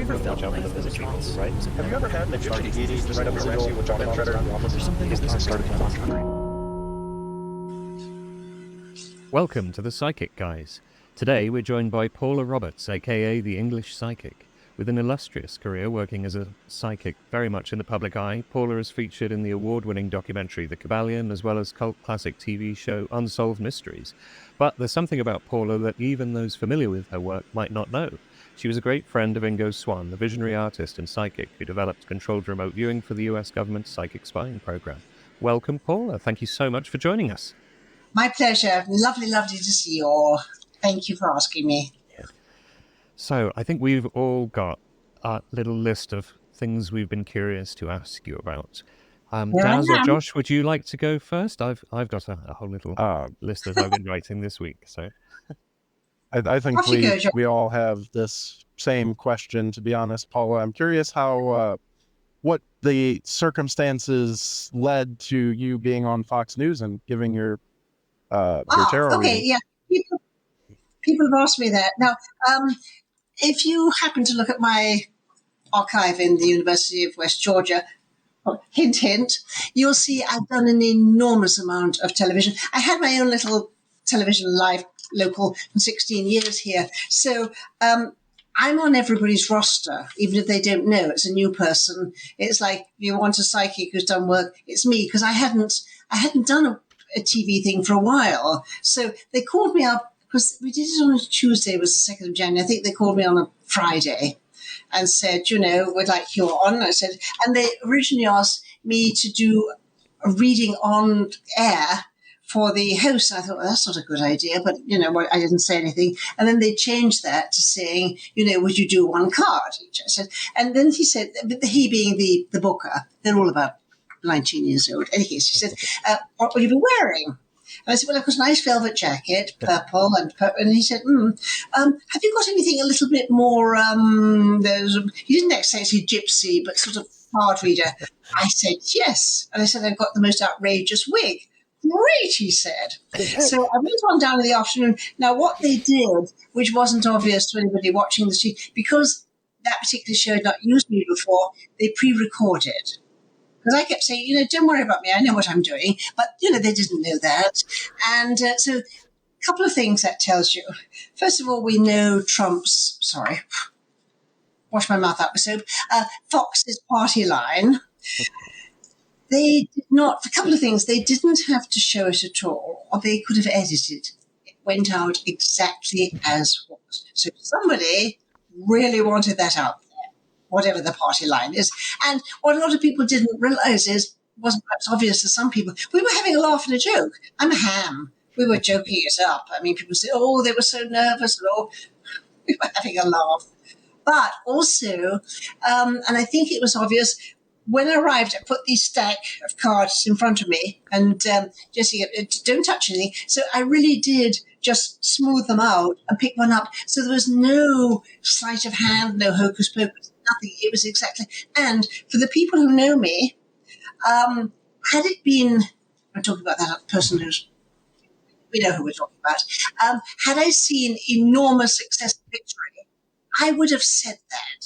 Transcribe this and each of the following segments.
you ever felt like the response, right? Have you ever had an experience to write up a recipe with chocolate cheddar and waffles? There's something business started to launch. Welcome to The Psychic Guys. Today we're joined by Paula Roberts, aka the English Psychic. With an illustrious career working as a psychic very much in the public eye, Paula is featured in the award-winning documentary The Kybalion, as well as cult classic TV show Unsolved Mysteries. But there's something about Paula that even those familiar with her work might not know. She was a great friend of Ingo Swann, the visionary artist and psychic who developed controlled remote viewing for the US government's psychic spying program. Welcome, Paula. Thank you so much for joining us. My pleasure. Lovely to see you all. Thank you for asking me. So I think we've all got a little list of things we've been curious to ask you about. Daz or Josh, would you like to go first? I've got a whole little list that I've been writing this week. So I think we all have this same question, to be honest, Paula. I'm curious how what the circumstances led to you being on Fox News and giving your tarot reading. Yeah. People have asked me that. Now, if you happen to look at my archive in the University of West Georgia, hint, hint, you'll see I've done an enormous amount of television. I had my own little television live local for 16 years here. So I'm on everybody's roster, even if they don't know. It's a new person. It's like, if you want a psychic who's done work, it's me, because I hadn't done a TV thing for a while. So they called me up, because we did it on a Tuesday, it was the 2nd of January. I think they called me on a Friday and said, we'd like you on. I said, and they originally asked me to do a reading on air for the host. I thought, well, that's not a good idea, but, I didn't say anything. And then they changed that to saying, would you do one card each? I said, and then he said, he being the booker, they're all about 19 years old. In any case, he said, what will you be wearing? And I said, well, I've got a nice velvet jacket, purple, and he said, have you got anything a little bit more, he didn't exactly say gypsy, but sort of card reader. I said, yes. And I said, I've got the most outrageous wig. Great, he said. So I went on down in the afternoon. Now, what they did, which wasn't obvious to anybody watching the show, because that particular show had not used me before, they pre-recorded. Because I kept saying, don't worry about me, I know what I'm doing. But, they didn't know that. And so a couple of things that tells you. First of all, we know Trump's, wash my mouth out with soap, Fox's party line. They did not, a couple of things, they didn't have to show it at all, or they could have edited. It went out exactly as was. So somebody really wanted that out. Whatever the party line is. And what a lot of people didn't realize wasn't perhaps obvious to some people, we were having a laugh and a joke. I'm a ham. We were joking it up. I mean, people say, they were so nervous. And we were having a laugh. But also, and I think it was obvious, when I arrived, I put this stack of cards in front of me and Jesse, don't touch anything. So I really did just smooth them out and pick one up. So there was no sleight of hand, no hocus pocus, nothing. It was exactly. And for the people who know me, had it been, I'm talking about that person we know who we're talking about, had I seen enormous success and victory, I would have said that.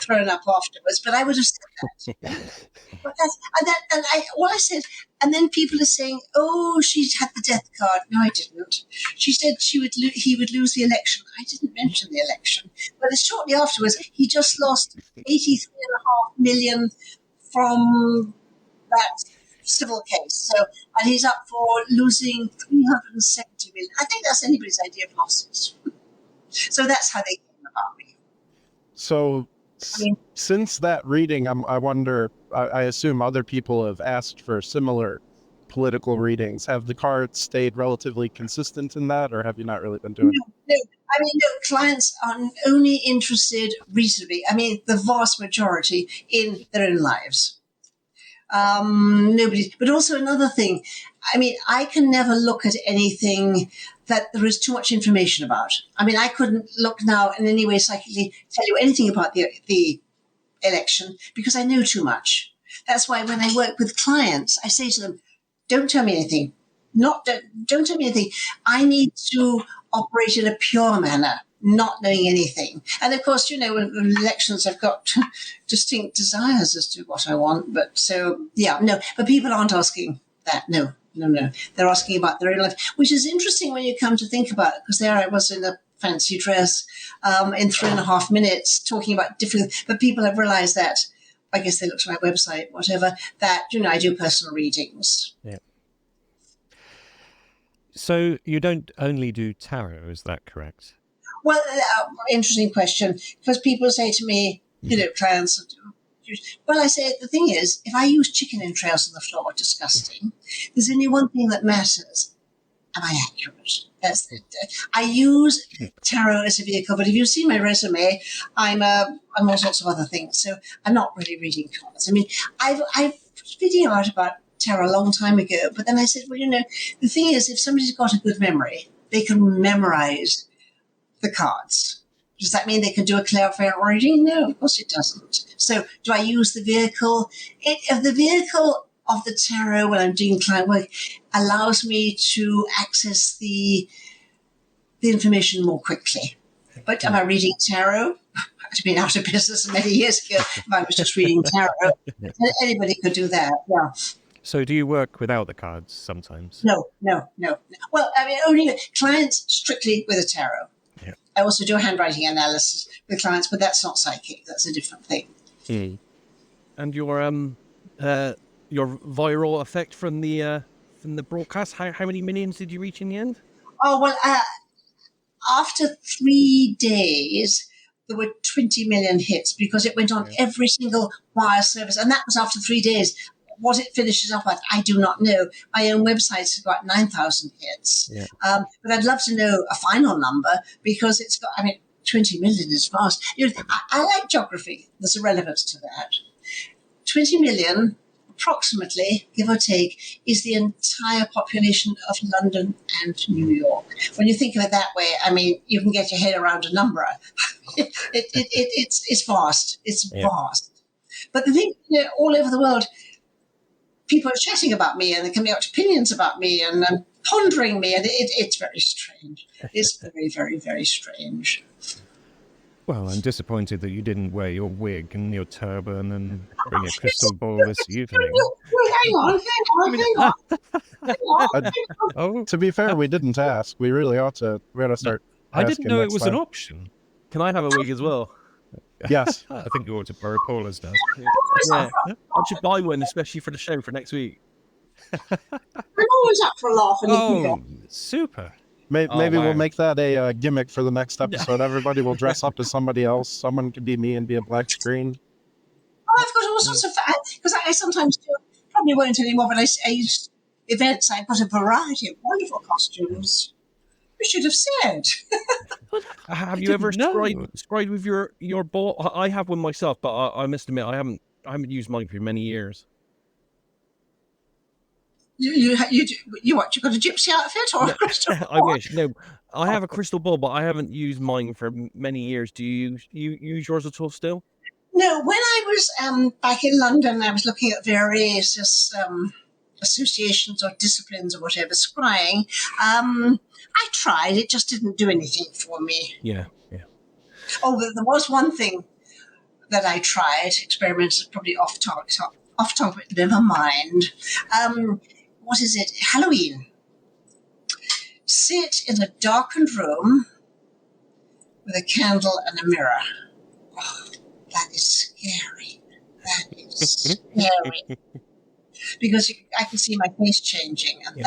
Thrown up afterwards, but I would have said that. What I said, and then people are saying, she had the death card. No, I didn't. She said he would lose the election. I didn't mention the election. But shortly afterwards, he just lost 83.5 million from that civil case. And he's up for losing 370 million. I think that's anybody's idea of losses. So that's how they came about me. So, since that reading, I wonder, I assume other people have asked for similar political readings. Have the cards stayed relatively consistent in that, or have you not really been doing it? No. Clients are only interested reasonably, the vast majority, in their own lives. Nobody. But also another thing, I can never look at anything that there is too much information about. I couldn't look now in any way psychically tell you anything about the election because I know too much. That's why when I work with clients, I say to them, don't tell me anything. Don't tell me anything. I need to operate in a pure manner. not knowing anything. And of course, with elections, I've got distinct desires as to what I want. But but people aren't asking that. No. They're asking about their own life, which is interesting when you come to think about it, because there I was in a fancy dress in 3.5 minutes talking about different, but people have realized that, I guess they looked at my website, whatever, that, I do personal readings. Yeah. So you don't only do tarot, is that correct? Well, interesting question, because people say to me, clients, well, I say, the thing is, if I use chicken entrails on the floor, disgusting, there's only one thing that matters. Am I accurate? That's it. I use tarot as a vehicle, but if you see my resume, I'm all sorts of other things. So I'm not really reading cards. I mean, I've video out about tarot a long time ago, but then I said, well, the thing is, if somebody's got a good memory, they can memorize the cards. Does that mean they can do a clairvoyant reading? No, of course it doesn't. So do I use the vehicle? The vehicle of the tarot when I'm doing client work allows me to access the information more quickly. But am I reading tarot? I'd been out of business many years ago if I was just reading tarot. Anybody could do that, yeah. So do you work without the cards sometimes? No. Well, I mean, only clients strictly with a tarot. Yeah. I also do handwriting analysis with clients, but that's not psychic. That's a different thing. And your viral effect from the broadcast, how many millions did you reach in the end? Oh, well, after 3 days, there were 20 million hits because it went on every single wire service. And that was after 3 days. What it finishes up at, I do not know. My own website's got 9,000 hits. Yeah. But I'd love to know a final number because it's got, 20 million is fast. I like geography. There's a relevance to that. 20 million, approximately, give or take, is the entire population of London and New York. When you think of it that way, you can get your head around a number. It's vast. It's vast. But the thing, all over the world, people are chatting about me and they're coming out opinions about me and pondering me, and it's very strange. It's very, very, very strange. Well, I'm disappointed that you didn't wear your wig and your turban and bring a crystal ball this evening. Hang on. Oh, To be fair, we didn't ask. We really ought to. We ought to start. I didn't know it next was time. an option. Can I have a wig as well? Yes. I think you ought to borrow Paula's now. Yeah. I should buy one, especially for the show for next week. I'm always up for a laugh. And you can Oh, go. super. Maybe wow. we'll make that a gimmick for the next episode. Everybody will dress up as somebody else. Someone could be me and be a black screen. Oh, I've got all sorts of, because I sometimes do, probably won't anymore, but I used events, I've got a variety of wonderful costumes. We should have said. Have you ever know. scried with your ball? I have one myself, but I must admit I haven't used mine for many years. You what? You got a gypsy outfit or a crystal ball? I wish. No, I have a crystal ball, but I haven't used mine for many years. Do you use yours at all still? No, when I was back in London, I was looking at various associations or disciplines or whatever, scrying. I tried. It just didn't do anything for me. Yeah. Oh, there was one thing that I tried. Experimented, probably off topic. Never mind. What is it? Halloween. Sit in a darkened room with a candle and a mirror. Oh, that is scary. That is scary. Because I can see my face changing, and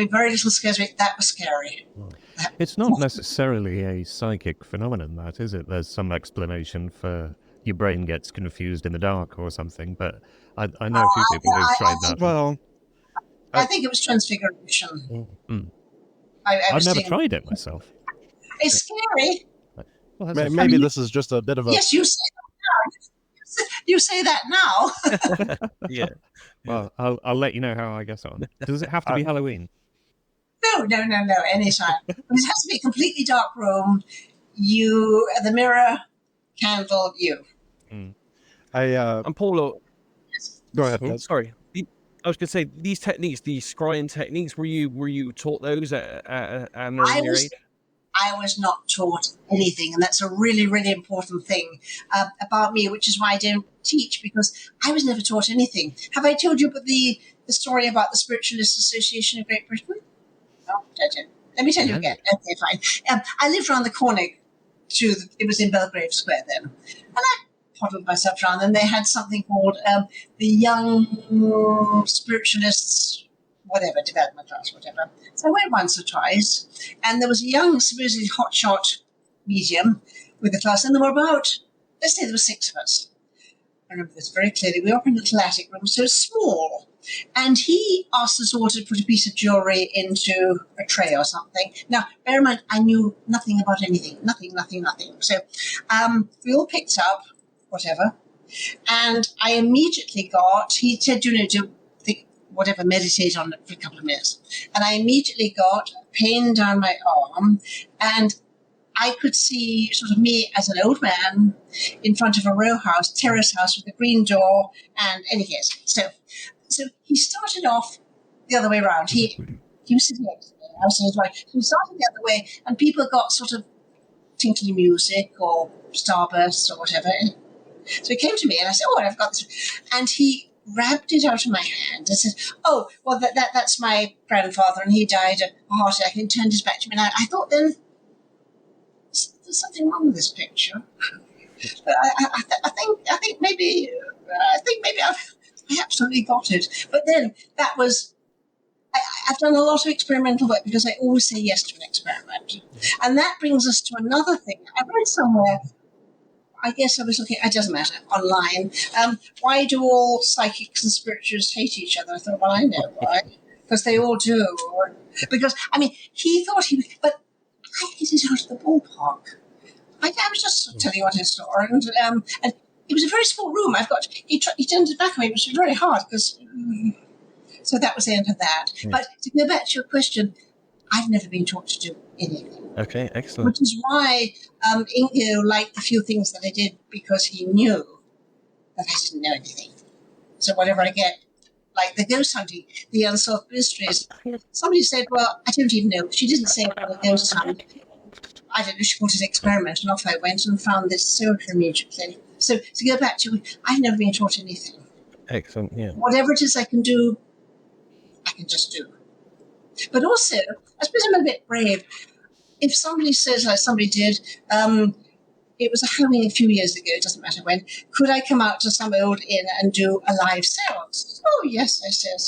very little scares me. That was scary. It's not necessarily a psychic phenomenon, that, is it? There's some explanation for your brain gets confused in the dark or something, but I know a few people who've tried that. Well, I think it was transfiguration. I've never tried it myself. It's scary. Well, that's maybe this is just a bit of a. Yes, you say that now. You say that now. Yeah. Well, I'll let you know how I get on. Does it have to be Halloween? No, anytime. But it has to be a completely dark room. You, the mirror, candle, you. And Paula, Go ahead. Des. sorry. I was going to say, these techniques, these scrying techniques, were you taught those at an earlier age? I was not taught anything. And that's a really, really important thing about me, which is why I don't teach, because I was never taught anything. Have I told you about the story about the Spiritualist Association of Great Britain? No, don't you? Let me tell you again. Okay, fine. I lived around the corner it was in Belgrave Square then. And I poddled myself around, and they had something called the Young Spiritualists, whatever, development class, whatever. So I went once or twice, and there was a young, supposedly hotshot medium with the class, and there were about, let's say there were 6 of us. I remember this very clearly. We were up in a little attic room, so small. And he asked us all to put a piece of jewellery into a tray or something. Now, bear in mind, I knew nothing about anything. Nothing. So we all picked up whatever. And I immediately he said, to think, whatever, meditate on it for a couple of minutes. And I immediately got pain down my arm, and I could see sort of me as an old man in front of a row house, terrace house with a green door, and any case. So he started off the other way around. He was sitting next to me. I was sitting right. He started the other way, and people got sort of tinkly music or starbursts or whatever. So he came to me, and I said, "Oh, I've got this," and he grabbed it out of my hand and said, "Oh, well, that's my grandfather, and he died of a heart attack." And he turned his back to me, and I thought then, there's something wrong with this picture. But I think maybe I absolutely got it. But then that was, I've done a lot of experimental work because I always say yes to an experiment. And that brings us to another thing. I read somewhere, I guess I was looking, it doesn't matter, online. Why do all psychics and spiritualists hate each other? I thought, well, I know why. Because they all do. Because, he thought but I hit it out of the ballpark. I was just telling you what I saw, and it was a very small room. He turned it back on me, which was very hard because. So that was the end of that. Yeah. But to go back to your question, I've never been taught to do anything. Okay, excellent. Which is why Ingo liked the few things that I did, because he knew that I didn't know anything. So whatever I get, like the ghost hunting, the Unsolved Mysteries, somebody said, "Well, I don't even know." She didn't say about a ghost hunt. I don't know, she called it an experiment, and off I went and found this soldier immediately. So to go back to, I've never been taught anything. Excellent, yeah. Whatever it is I can do, I can just do. But also, I suppose I'm a bit brave. If somebody says, like somebody did, it was a Halloween a few years ago, it doesn't matter when, could I come out to some old inn and do a live seance? Oh, yes, I said.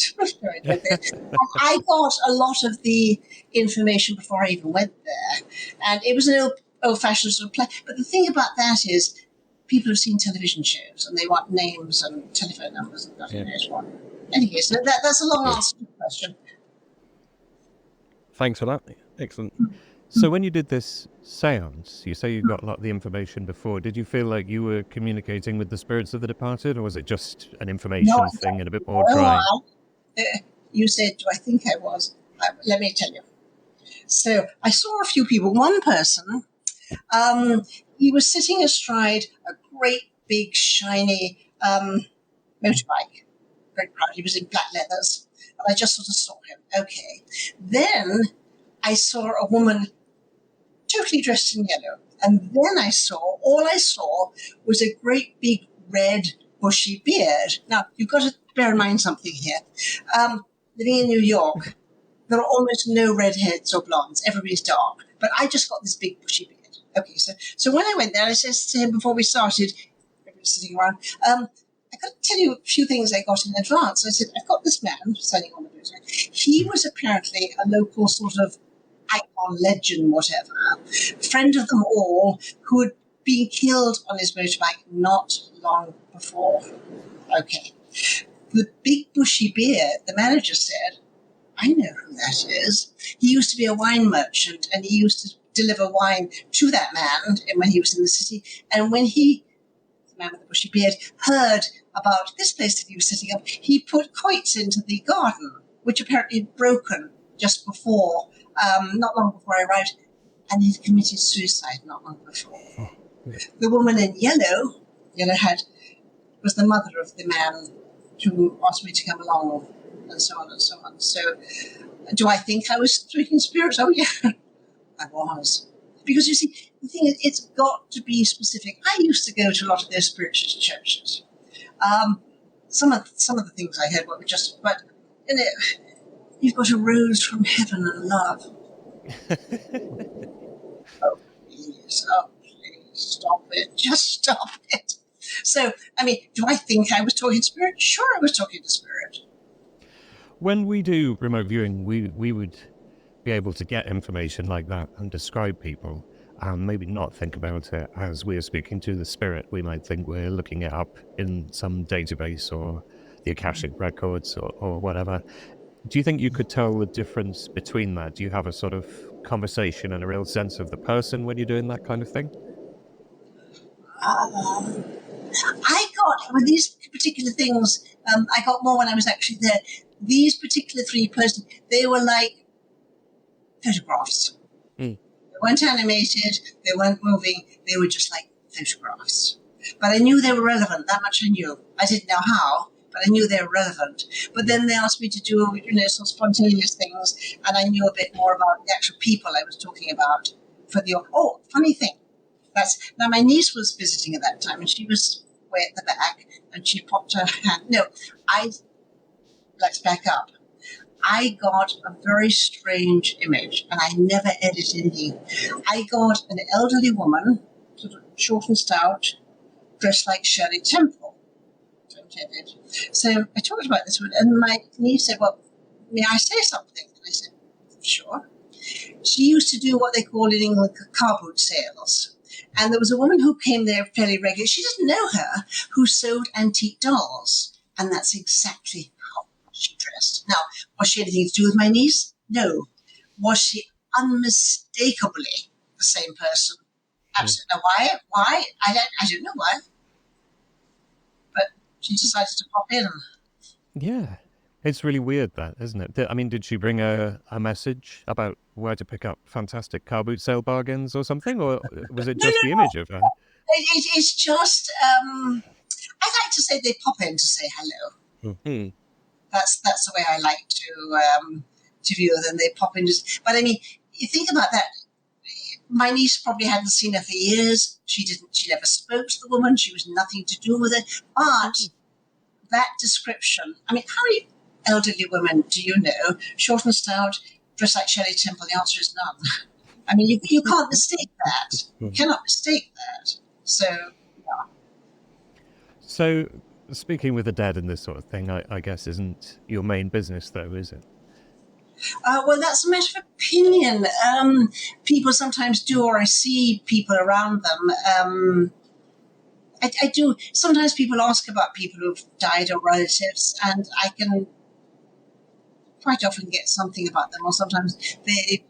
I got a lot of the information before I even went there. And it was an old-fashioned sort of play. But the thing about that is people have seen television shows and they want names and telephone numbers and God knows what. Anyway, so that's a long answer to the question. Thanks for that. Excellent. So when you did this seance, you say you got a lot of the information before. Did you feel like you were communicating with the spirits of the departed, or was it just an information thing and a bit more dry? You said, do I think I was? Let me tell you. So I saw a few people. One person, he was sitting astride a great big shiny motorbike. Very proud. He was in black leathers. And I just sort of saw him. Okay. Then I saw a woman totally dressed in yellow. And then all I saw was a great big red bushy beard. Now, you've got to bear in mind something here. Living in New York, there are almost no redheads or blondes. Everybody's dark. But I just got this big bushy beard. Okay, so when I went there, I said to him before we started, everybody was sitting around, I got to tell you a few things I got in advance. I said, I've got this man standing on the motorbike. He was apparently a local sort of icon, legend, whatever, friend of them all, who had been killed on his motorbike not long before. Okay. The big bushy beard, the manager said, I know who that is. He used to be a wine merchant, and he used to deliver wine to that man when he was in the city. And when the man with the bushy beard, heard about this place that he was setting up, he put quoits into the garden, which apparently had broken just before, not long before I arrived, and he'd committed suicide not long before. Oh, yeah. The woman in yellow was the mother of the man who asked me to come along, and so on and so on. So, do I think I was speaking spirits? Oh, yeah, I was. Because you see, the thing is, it's got to be specific. I used to go to a lot of those spiritualist churches. Some of the things I heard were just, but you've got a rose from heaven and love. Oh, please, stop it. Just stop it. So, I mean, do I think I was talking to spirit? Sure, I was talking to spirit. When we do remote viewing, we would be able to get information like that and describe people and maybe not think about it as we are speaking to the spirit. We might think we're looking it up in some database or the Akashic Records or whatever. Do you think you could tell the difference between that? Do you have a sort of conversation and a real sense of the person when you're doing that kind of thing? I got, with these particular things, I got more when I was actually there. These particular 3 persons, they were like photographs. They weren't animated, they weren't moving, they were just like photographs. But I knew they were relevant, that much I knew. I didn't know how, but I knew they were relevant. But then they asked me to do, some spontaneous things, and I knew a bit more about the actual people I was talking about for the, funny thing. Now, my niece was visiting at that time, and she was way at the back, and she popped her hand. Let's back up. I got a very strange image, and I never edit anything. I got an elderly woman, sort of short and stout, dressed like Shirley Temple. So I talked about this one, and my niece said, well, may I say something? And I said, sure. She used to do what they call in England car boot sales. And there was a woman who came there fairly regularly. She didn't know her, who sold antique dolls. And that's exactly how she dressed. Now, was she anything to do with my niece? No. Was she unmistakably the same person? Absolutely. Now, why? I don't know why. But she decided to pop in. Yeah. It's really weird, that, isn't it? I mean, did she bring a message about where to pick up fantastic car boot sale bargains or something? Or was it just the image of her? It's just, I like to say they pop in to say hello. Mm-hmm. That's the way I like to view them. They pop in. But I mean, you think about that. My niece probably hadn't seen her for years. She never spoke to the woman. She was nothing to do with it. But that description, I mean, how many elderly women do you know, short and stout, dressed like Shirley Temple? The answer is none. I mean, you can't mistake that. You cannot mistake that. So, yeah. So, speaking with the dead and this sort of thing, I guess isn't your main business, though, is it? Well, that's a matter of opinion. People sometimes do, or I see people around them. I do. Sometimes people ask about people who've died or relatives, and I can quite often get something about them, or sometimes they...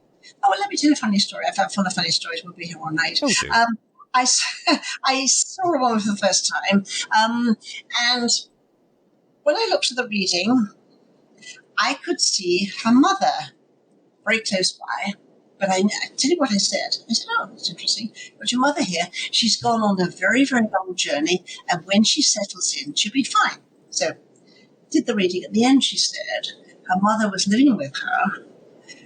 Oh, well, let me tell you a funny story. I'm full of funny stories. We'll be here all night. Okay. I saw a woman for the first time, and when I looked at the reading, I could see her mother very close by. But I tell you what I said. I said, oh, that's interesting. But your mother here, she's gone on a very, very long journey, and when she settles in, she'll be fine. So did the reading. At the end, she said her mother was living with her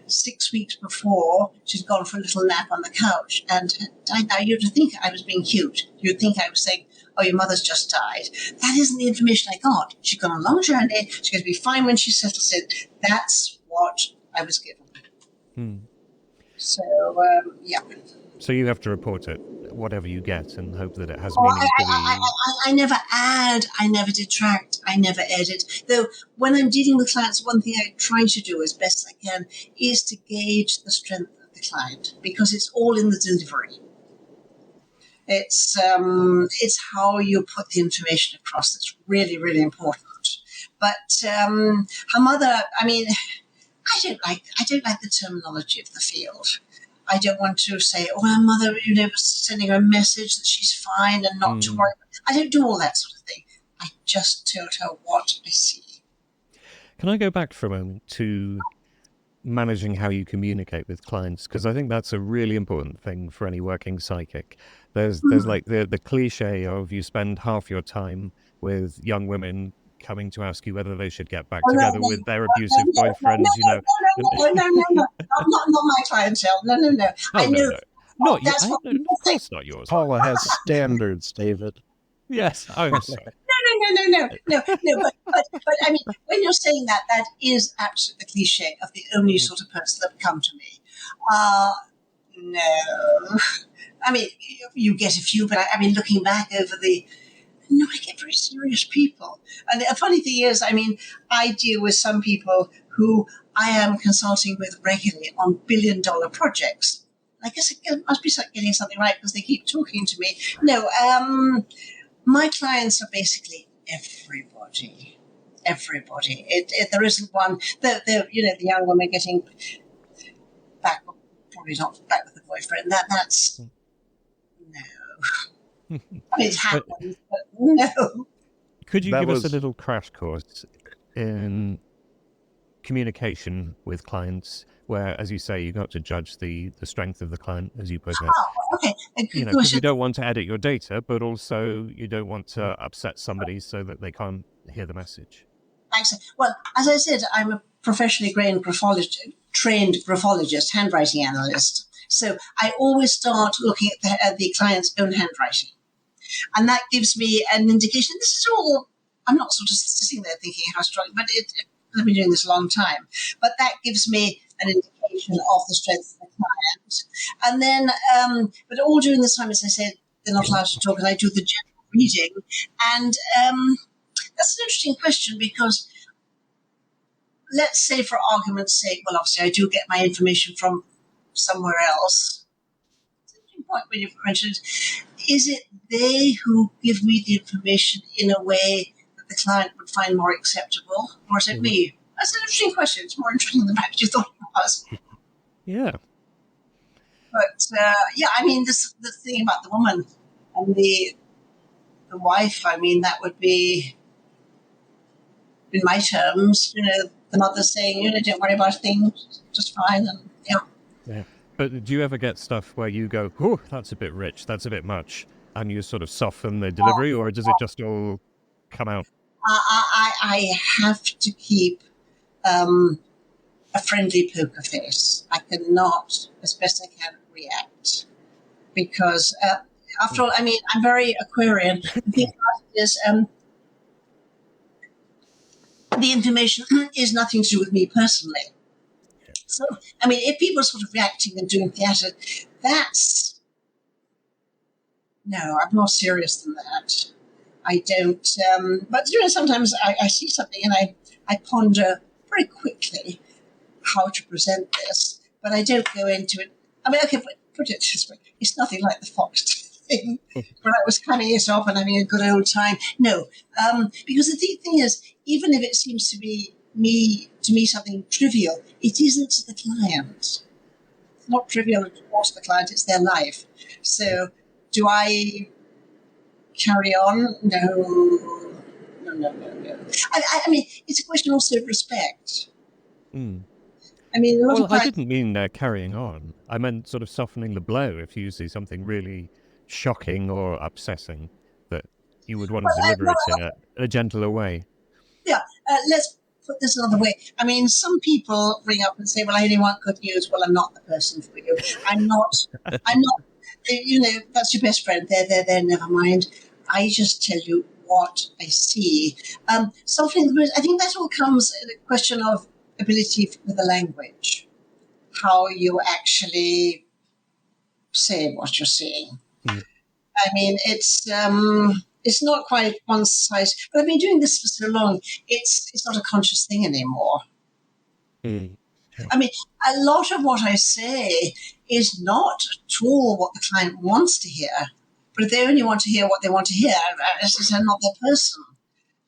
6 weeks before. She'd gone for a little nap on the couch and had died. Now, you'd think I was being cute. You'd think I was saying, oh, your mother's just died. That isn't the information I got. She's gone on a long journey. She's going to be fine when she settles in. That's what I was given. So, yeah. So you have to report it, whatever you get, and hope that it has meaning to the... I never add, I never detract, I never edit. Though when I'm dealing with clients, one thing I try to do as best I can is to gauge the strength of the client, because it's all in the delivery. It's how you put the information across that's really, really important. But her mother, I mean... I don't like the terminology of the field. I don't want to say, oh, her mother, sending her a message that she's fine and not to worry. I don't do all that sort of thing. I just told her what I see. Can I go back for a moment to managing how you communicate with clients? Because I think that's a really important thing for any working psychic. There's like the cliche of you spend half your time with young women coming to ask you whether they should get back together with their abusive boyfriends, No, not my clientele. No. Not you. That's what Of people think. course not yours. Paula has standards, David. Yes, I'm sorry. No. But I mean, when you're saying that, that is absolutely the cliche of the only sort of person that would come to me. No. I mean, you get a few, but I mean, looking back over no, I get very serious people. And the funny thing is, I mean, I deal with some people who I am consulting with regularly on billion-dollar projects. I guess I must be getting something right because they keep talking to me. No, my clients are basically everybody. Everybody. There isn't one. The young woman getting back, probably not back with the boyfriend. That's no. I mean, it happens, but no. Could you give us a little crash course in communication with clients where, as you say, you got to judge the strength of the client, as you put it? Oh, okay. Because you don't want to edit your data, but also you don't want to upset somebody so that they can't hear the message. Thanks. Well, as I said, I'm a professionally trained graphologist, handwriting analyst. So I always start looking at the client's own handwriting. And that gives me an indication. This is all, I'm not sort of sitting there thinking how strong, but I've been doing this a long time. But that gives me an indication of the strength of the client. And then, but all during this time, as I said, they're not allowed to talk, and I do the general reading. And that's an interesting question because let's say, for argument's sake, well, obviously I do get my information from somewhere else. It's an interesting point when you've mentioned, is it they who give me the information in a way that the client would find more acceptable, or is it me? That's an interesting question. It's more interesting than perhaps you thought it was. Yeah. But, I mean, the thing about the woman and the wife, I mean, that would be, in my terms, the mother saying, don't worry about things, just fine, and Yeah. But do you ever get stuff where you go, oh, that's a bit rich, that's a bit much, and you sort of soften the delivery, or does it just all come out? I have to keep a friendly poker face. I cannot, as best I can, react. Because, after all, I mean, I'm very Aquarian. The thing about it is, the information is nothing to do with me personally. So, I mean, if people are sort of reacting and doing theatre, no, I'm more serious than that. I don't, but sometimes I see something and I ponder very quickly how to present this, but I don't go into it. I mean, okay, put it this way, it's nothing like the Fox thing, where I was cutting it off and having a good old time. No, because the thing is, even if it seems to me something trivial, it isn't to the client. It's not trivial towards the client, it's their life. So do I carry on? No. I mean, it's a question also of respect. I mean, I didn't mean carrying on. I meant sort of softening the blow if you see something really shocking or upsetting, that you would want to deliver it in a gentler way. Yeah, let's put this another way. I mean, some people ring up and say, well, I only want good news. Well, I'm not the person for you. I'm not, that's your best friend. There, never mind. I just tell you what I see. Something, I think that all comes in a question of ability with the language, how you actually say what you're seeing. I mean, it's not quite one size, but I've been doing this for so long, it's not a conscious thing anymore. I mean, a lot of what I say is not at all what the client wants to hear, but if they only want to hear what they want to hear, I'm not their person.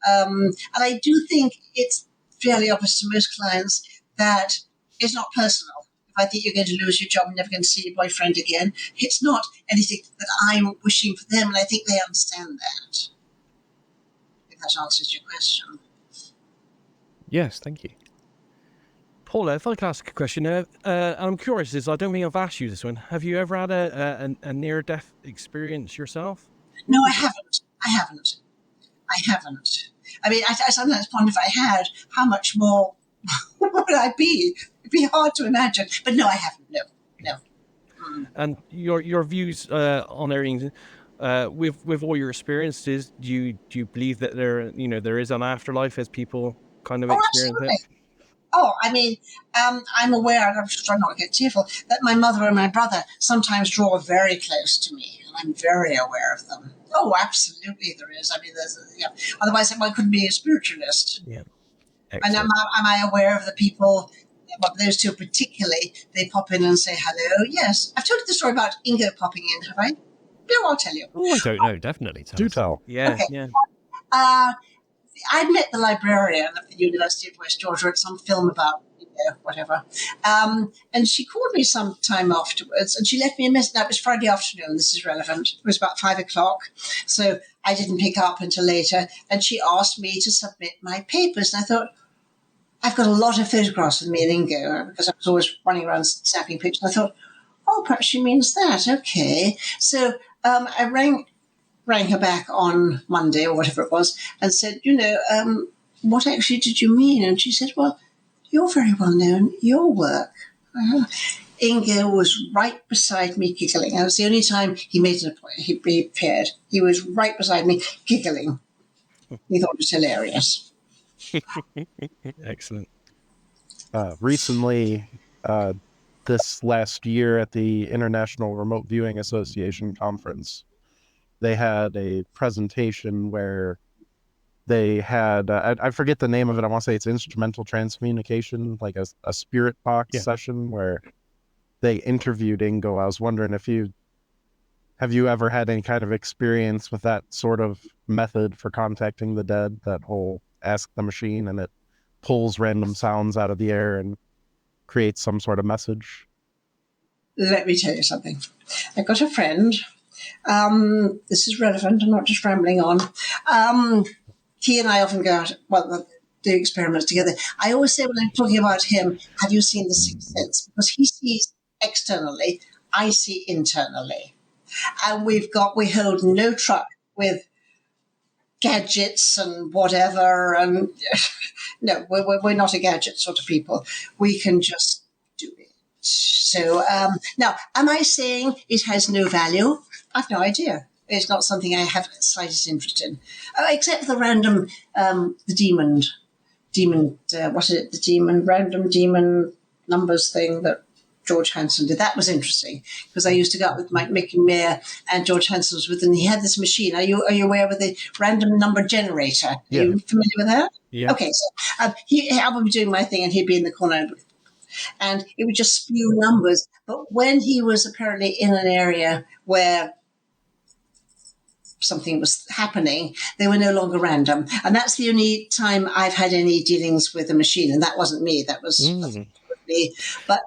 And I do think it's fairly obvious to most clients that it's not personal. If I think you're going to lose your job and never going to see your boyfriend again, it's not anything that I'm wishing for them, and I think they understand that. If that answers your question. Yes, thank you. Paula, if I could ask a question, I'm curious, I don't think I've asked you this one. Have you ever had a near-death experience yourself? No, I haven't. I mean, I sometimes wonder if I had, how much more would I be? It'd be hard to imagine. But no, I haven't. No. And your views on everything, with all your experiences, do you believe that there is an afterlife as people kind of experience absolutely. it? Oh, I mean, I'm aware, and I'm just trying not to get tearful, that my mother and my brother sometimes draw very close to me, and I'm very aware of them. Oh, absolutely, there is. I mean, otherwise I couldn't be a spiritualist. Yeah. And am I aware of the people? Well, those two particularly, they pop in and say hello. Yes, I've told you the story about Ingo popping in, have I? No, I'll tell you. Oh, I don't know. Definitely tell Do us. tell. Yeah, Okay. yeah. I'd met the librarian of the University of West Georgia at some film about, whatever. And she called me some time afterwards, and she left me a message. That was Friday afternoon. This is relevant. It was about 5:00. So I didn't pick up until later. And she asked me to submit my papers. And I thought, I've got a lot of photographs with me and Ingo because I was always running around snapping pictures. And I thought, oh, perhaps she means that. Okay. So I rang her back on Monday or whatever it was and said, what actually did you mean? And she said, well, you're very well known, your work. Ingo was right beside me giggling. That was the only time he made an appointment. He appeared. He was right beside me giggling. He thought it was hilarious. Excellent. Recently, this last year at the International Remote Viewing Association conference, they had a presentation where they had, I forget the name of it. I want to say it's instrumental transcommunication, like a spirit box session where they interviewed Ingo. I was wondering have you ever had any kind of experience with that sort of method for contacting the dead, that whole ask the machine and it pulls random sounds out of the air and creates some sort of message? Let me tell you something. I've got a friend. This is relevant. I'm not just rambling on. He and I often go out, do experiments together. I always say when I'm talking about him, have you seen The Sixth Sense? Because he sees externally, I see internally. And we hold no truck with gadgets and whatever. And no, we're not a gadget sort of people. We can just do it. So now, am I saying it has no value? I've no idea. It's not something I have the slightest interest in, except the random, the demon, what is it? The random demon numbers thing that George Hansen did. That was interesting because I used to go out with Mick and Mayer, and George Hansen was with them. He had this machine. Are you aware of the random number generator? Are you familiar with that? Yeah. Okay, so I would be doing my thing, and he'd be in the corner, and it would just spew numbers. But when he was apparently in an area where something was happening, they were no longer random. And that's the only time I've had any dealings with a machine. And that wasn't me. That was me. But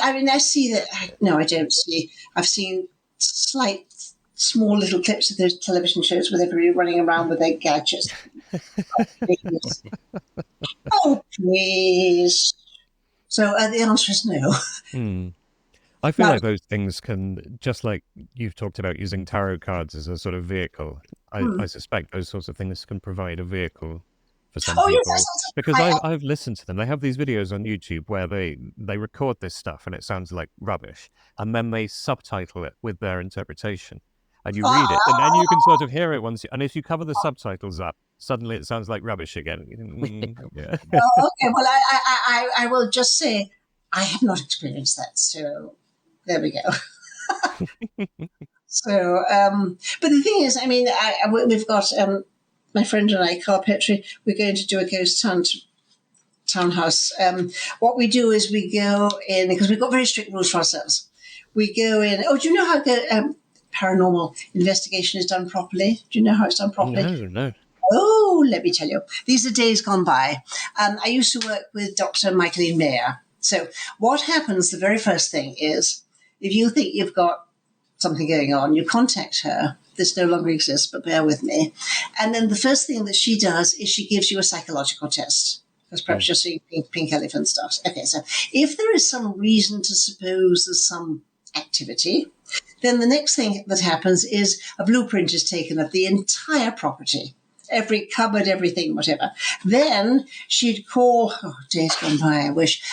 I see that. No, I don't see. I've seen small little clips of those television shows where everybody running around with their gadgets. Oh, please. So the answer is no. I feel like those things can, just like you've talked about using tarot cards as a sort of vehicle, I suspect those sorts of things can provide a vehicle for some people. Yes, because I've listened to them. They have these videos on YouTube where they record this stuff and it sounds like rubbish. And then they subtitle it with their interpretation. And you read it, and then you can sort of hear it and if you cover the subtitles up, suddenly it sounds like rubbish again. Yeah. Okay, well, I will just say I have not experienced that, so there we go. So, but the thing is, I mean, we've got my friend and I, Carl Petrie, we're going to do a ghost hunt townhouse. What we do is we go in, because we've got very strict rules for ourselves. We go in. Oh, do you know how paranormal investigation is done properly? Do you know how it's done properly? No. Oh, let me tell you. These are days gone by. I used to work with Dr. Michaeline Mayer. So what happens, the very first thing is, if you think you've got something going on, you contact her. This no longer exists, but bear with me. And then the first thing that she does is she gives you a psychological test. Because perhaps you're seeing pink elephant stuff. Okay, so if there is some reason to suppose there's some activity, then the next thing that happens is a blueprint is taken of the entire property. Every cupboard, everything, whatever. Then she'd call, days gone by, I wish.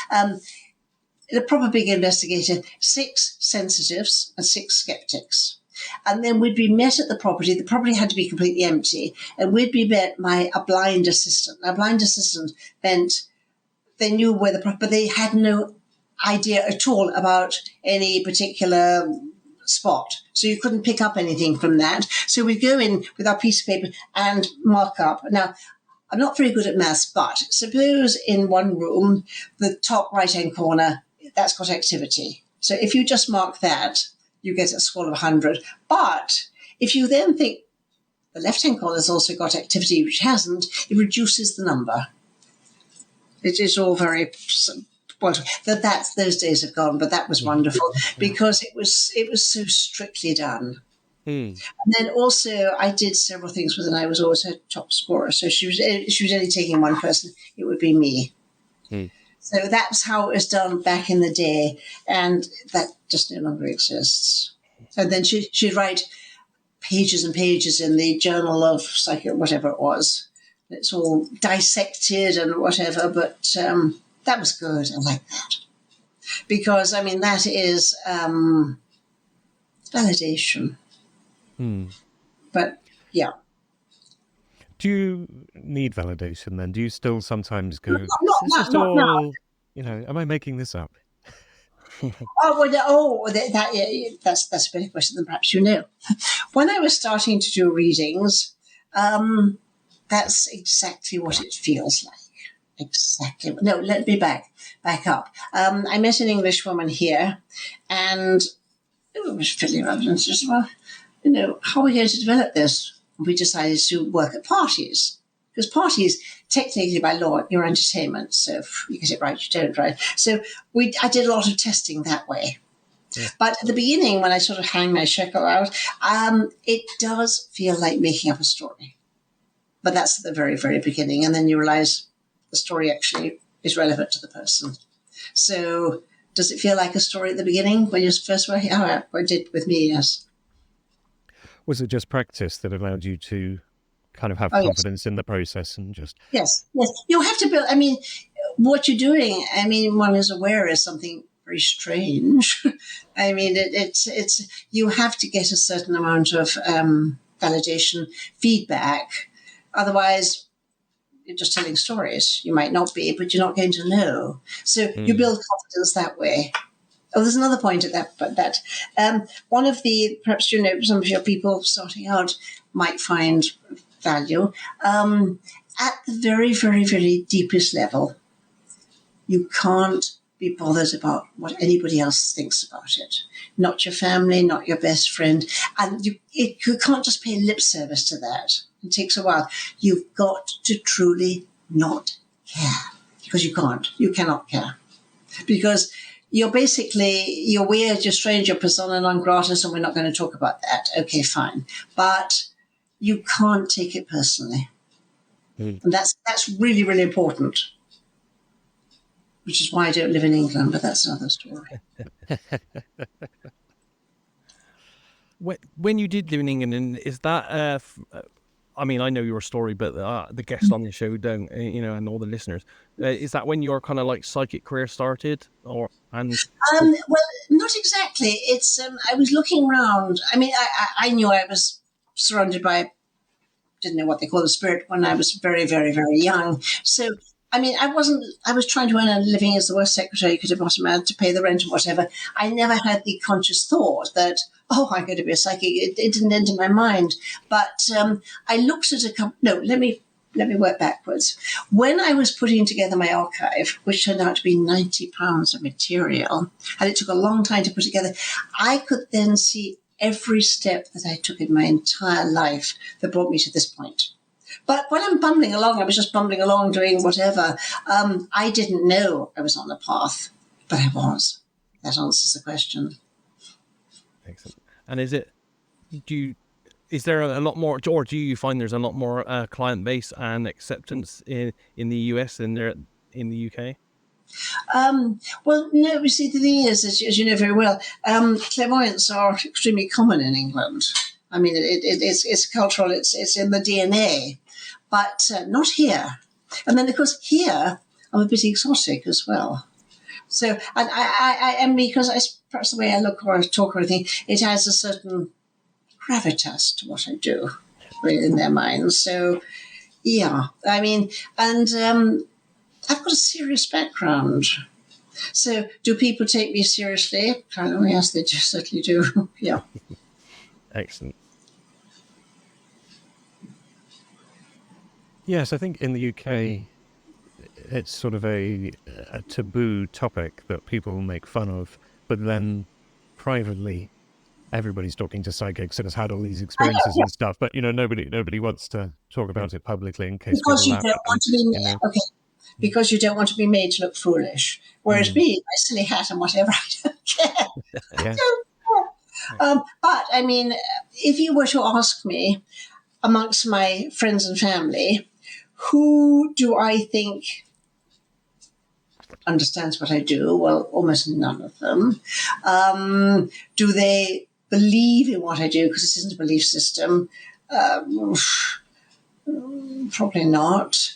a proper big investigator, 6 sensitives and 6 skeptics. And then we'd be met at the property. The property had to be completely empty. And we'd be met by a blind assistant. A blind assistant meant they knew where but they had no idea at all about any particular spot. So you couldn't pick up anything from that. So we'd go in with our piece of paper and mark up. Now, I'm not very good at maths, but suppose in one room, the top right-hand corner, that's got activity. So if you just mark that, you get a score of 100. But if you then think the left-hand corner has also got activity, which hasn't, it reduces the number. It is all very wonderful. Those days have gone, but that was wonderful because it was so strictly done. And then also I did several things with her, and I was always her top scorer. So she was only taking one person, it would be me. So that's how it was done back in the day, and that just no longer exists. And then she'd write pages and pages in the Journal of Psychic, whatever it was. It's all dissected and whatever, but that was good. I like that. Because, I mean, that is validation. But, yeah. Do you need validation then? Do you still sometimes go, not, am I making this up? That's a better question than perhaps you know. When I was starting to do readings, that's exactly what it feels like. Exactly. No, let me back up. I met an English woman here, and it was fairly relevant. Just, well, how are we going to develop this? We decided to work at parties, because parties, technically by law, you're entertainment. So if you get it right, you don't, right? So I did a lot of testing that way. Yeah. But at the beginning, when I sort of hang my shekel out, it does feel like making up a story. But that's at the very, very beginning. And then you realize the story actually is relevant to the person. So does it feel like a story at the beginning when you're first working? Oh, it did with me, yes. Was it just practice that allowed you to kind of have confidence in the process and just... Yes. You have to build... I mean, what you're doing, one is aware is something very strange. I mean, it's you have to get a certain amount of validation, feedback. Otherwise, you're just telling stories. You might not be, but you're not going to know. So you build confidence that way. Oh, there's another point at that. One of the, perhaps some of your people starting out might find value. At the very, very, very deepest level, you can't be bothered about what anybody else thinks about it. Not your family, not your best friend. And you can't just pay lip service to that. It takes a while. You've got to truly not care, because you can't. You cannot care. Because you're weird, you're strange, you're persona non grata, and we're not going to talk about that. Okay, fine. But you can't take it personally. And that's really, really important. Which is why I don't live in England, but that's another story. When you did live in England, is that... I know your story, but the guests on the show don't, and all the listeners. Is that when your kind of like psychic career started? Well, not exactly. It's I was looking around. I knew I was surrounded by, didn't know what they call the spirit when I was very, very, very young. So, I was trying to earn a living as the worst secretary you could have had to pay the rent and whatever. I never had the conscious thought that, I'm going to be a psychic. It didn't enter my mind. But I looked at let me work backwards. When I was putting together my archive, which turned out to be 90 pounds of material, and it took a long time to put together, I could then see every step that I took in my entire life that brought me to this point. But when I'm bumbling along, I was just bumbling along doing whatever. I didn't know I was on the path, but I was. That answers the question. Excellent. And is there a lot more, or do you find there's a lot more client base and acceptance in the US than there in the UK? Well, no, you see, the thing is, as you know very well, clairvoyants are extremely common in England. It's cultural, it's in the DNA, but not here. And then, of course, here, I'm a bit exotic as well. So, and and because perhaps the way I look or talk or anything, it has a certain gravitas to what I do in their minds. So, yeah, I mean, and I've got a serious background. So, do people take me seriously? Oh, yes, they certainly do. Yeah. Excellent. Yes, I think in the UK, it's sort of a taboo topic that people make fun of, but then privately, everybody's talking to psychics and has had all these experiences and stuff. But nobody wants to talk about it publicly in case Because people you laugh don't at them. want to be okay. Because you don't want to be made to look foolish. Whereas me, my silly hat and whatever, I don't care. Yeah. I don't care. But I mean, if you were to ask me, amongst my friends and family, who do I think understands what I do? Well, almost none of them. Do they believe in what I do? Because this isn't a belief system. Probably not.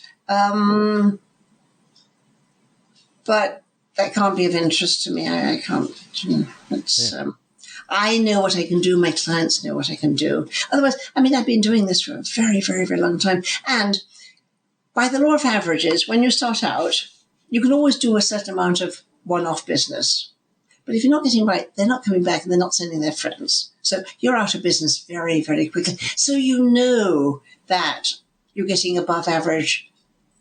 But that can't be of interest to me. I can't. I know what I can do. My clients know what I can do. Otherwise, I mean, I've been doing this for a very, very, very long time. And by the law of averages, when you start out, you can always do a certain amount of one-off business. But if you're not getting right, they're not coming back and they're not sending their friends. So you're out of business very, very quickly. So you know that you're getting above average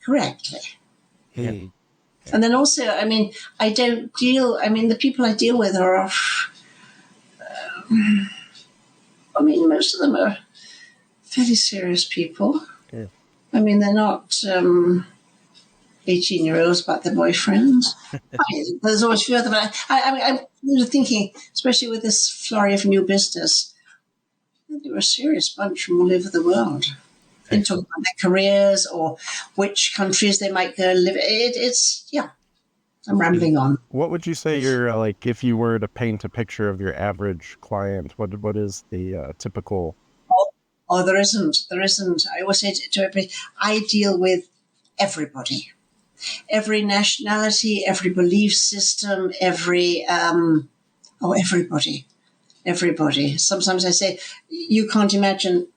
correctly. Yeah. And then also, I mean, the people I deal with are, most of them are fairly serious people. Yeah. I mean, they're not 18-year-olds about their boyfriends. There's always a few of them. I'm thinking, especially with this flurry of new business, they're a serious bunch from all over the world. They talk about their careers or which countries they might go live. I'm rambling on. What would you say you're like if you were to paint a picture of your average client? What is the typical? Oh, there isn't. I always say to everybody, I deal with everybody, every nationality, every belief system, everybody. Sometimes I say, you can't imagine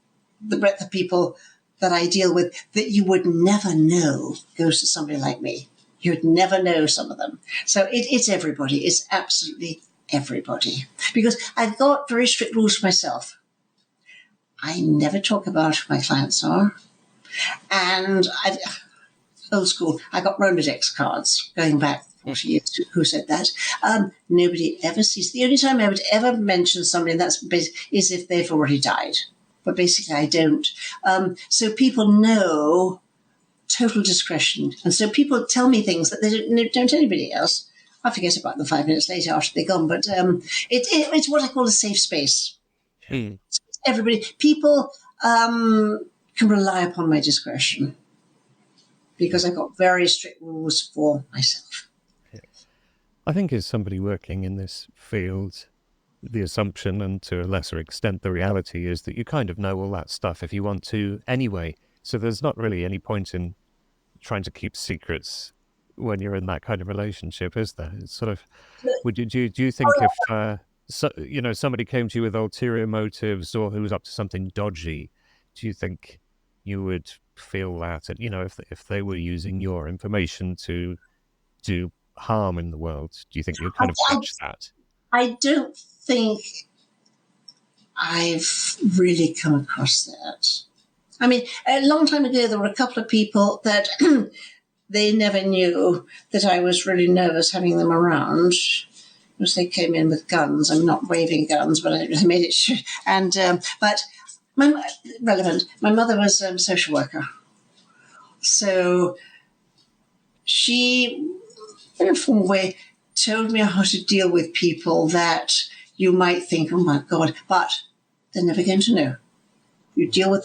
the breadth of people that I deal with that you would never know goes to somebody like me. You'd never know some of them. So it's everybody. It's absolutely everybody. Because I've got very strict rules for myself. I never talk about who my clients are. And old school, I got Rolodex cards going back 40 years. Who said that? Nobody ever sees. The only time I would ever mention somebody is if they've already died. But basically I don't. So people know total discretion. And so people tell me things that they don't tell anybody else. I forget about them 5 minutes later after they're gone. But it's what I call a safe space. So everybody, people can rely upon my discretion because I've got very strict rules for myself. I think as somebody working in this field, the assumption, and to a lesser extent the reality, is that you kind of know all that stuff if you want to anyway. So there's not really any point in trying to keep secrets when you're in that kind of relationship, is there? It's sort of, do you think if somebody came to you with ulterior motives or who was up to something dodgy, do you think you would feel that, if they were using your information to do harm in the world, do you think you'd kind of catch that? I don't think I've really come across that. I mean, a long time ago, there were a couple of people that they never knew that I was really nervous having them around because they came in with guns. I'm not waving guns, but I made it sure. And but my mother was a social worker, so she, in a formal way, told me how to deal with people that you might think, oh my God, but they're never going to know. You deal with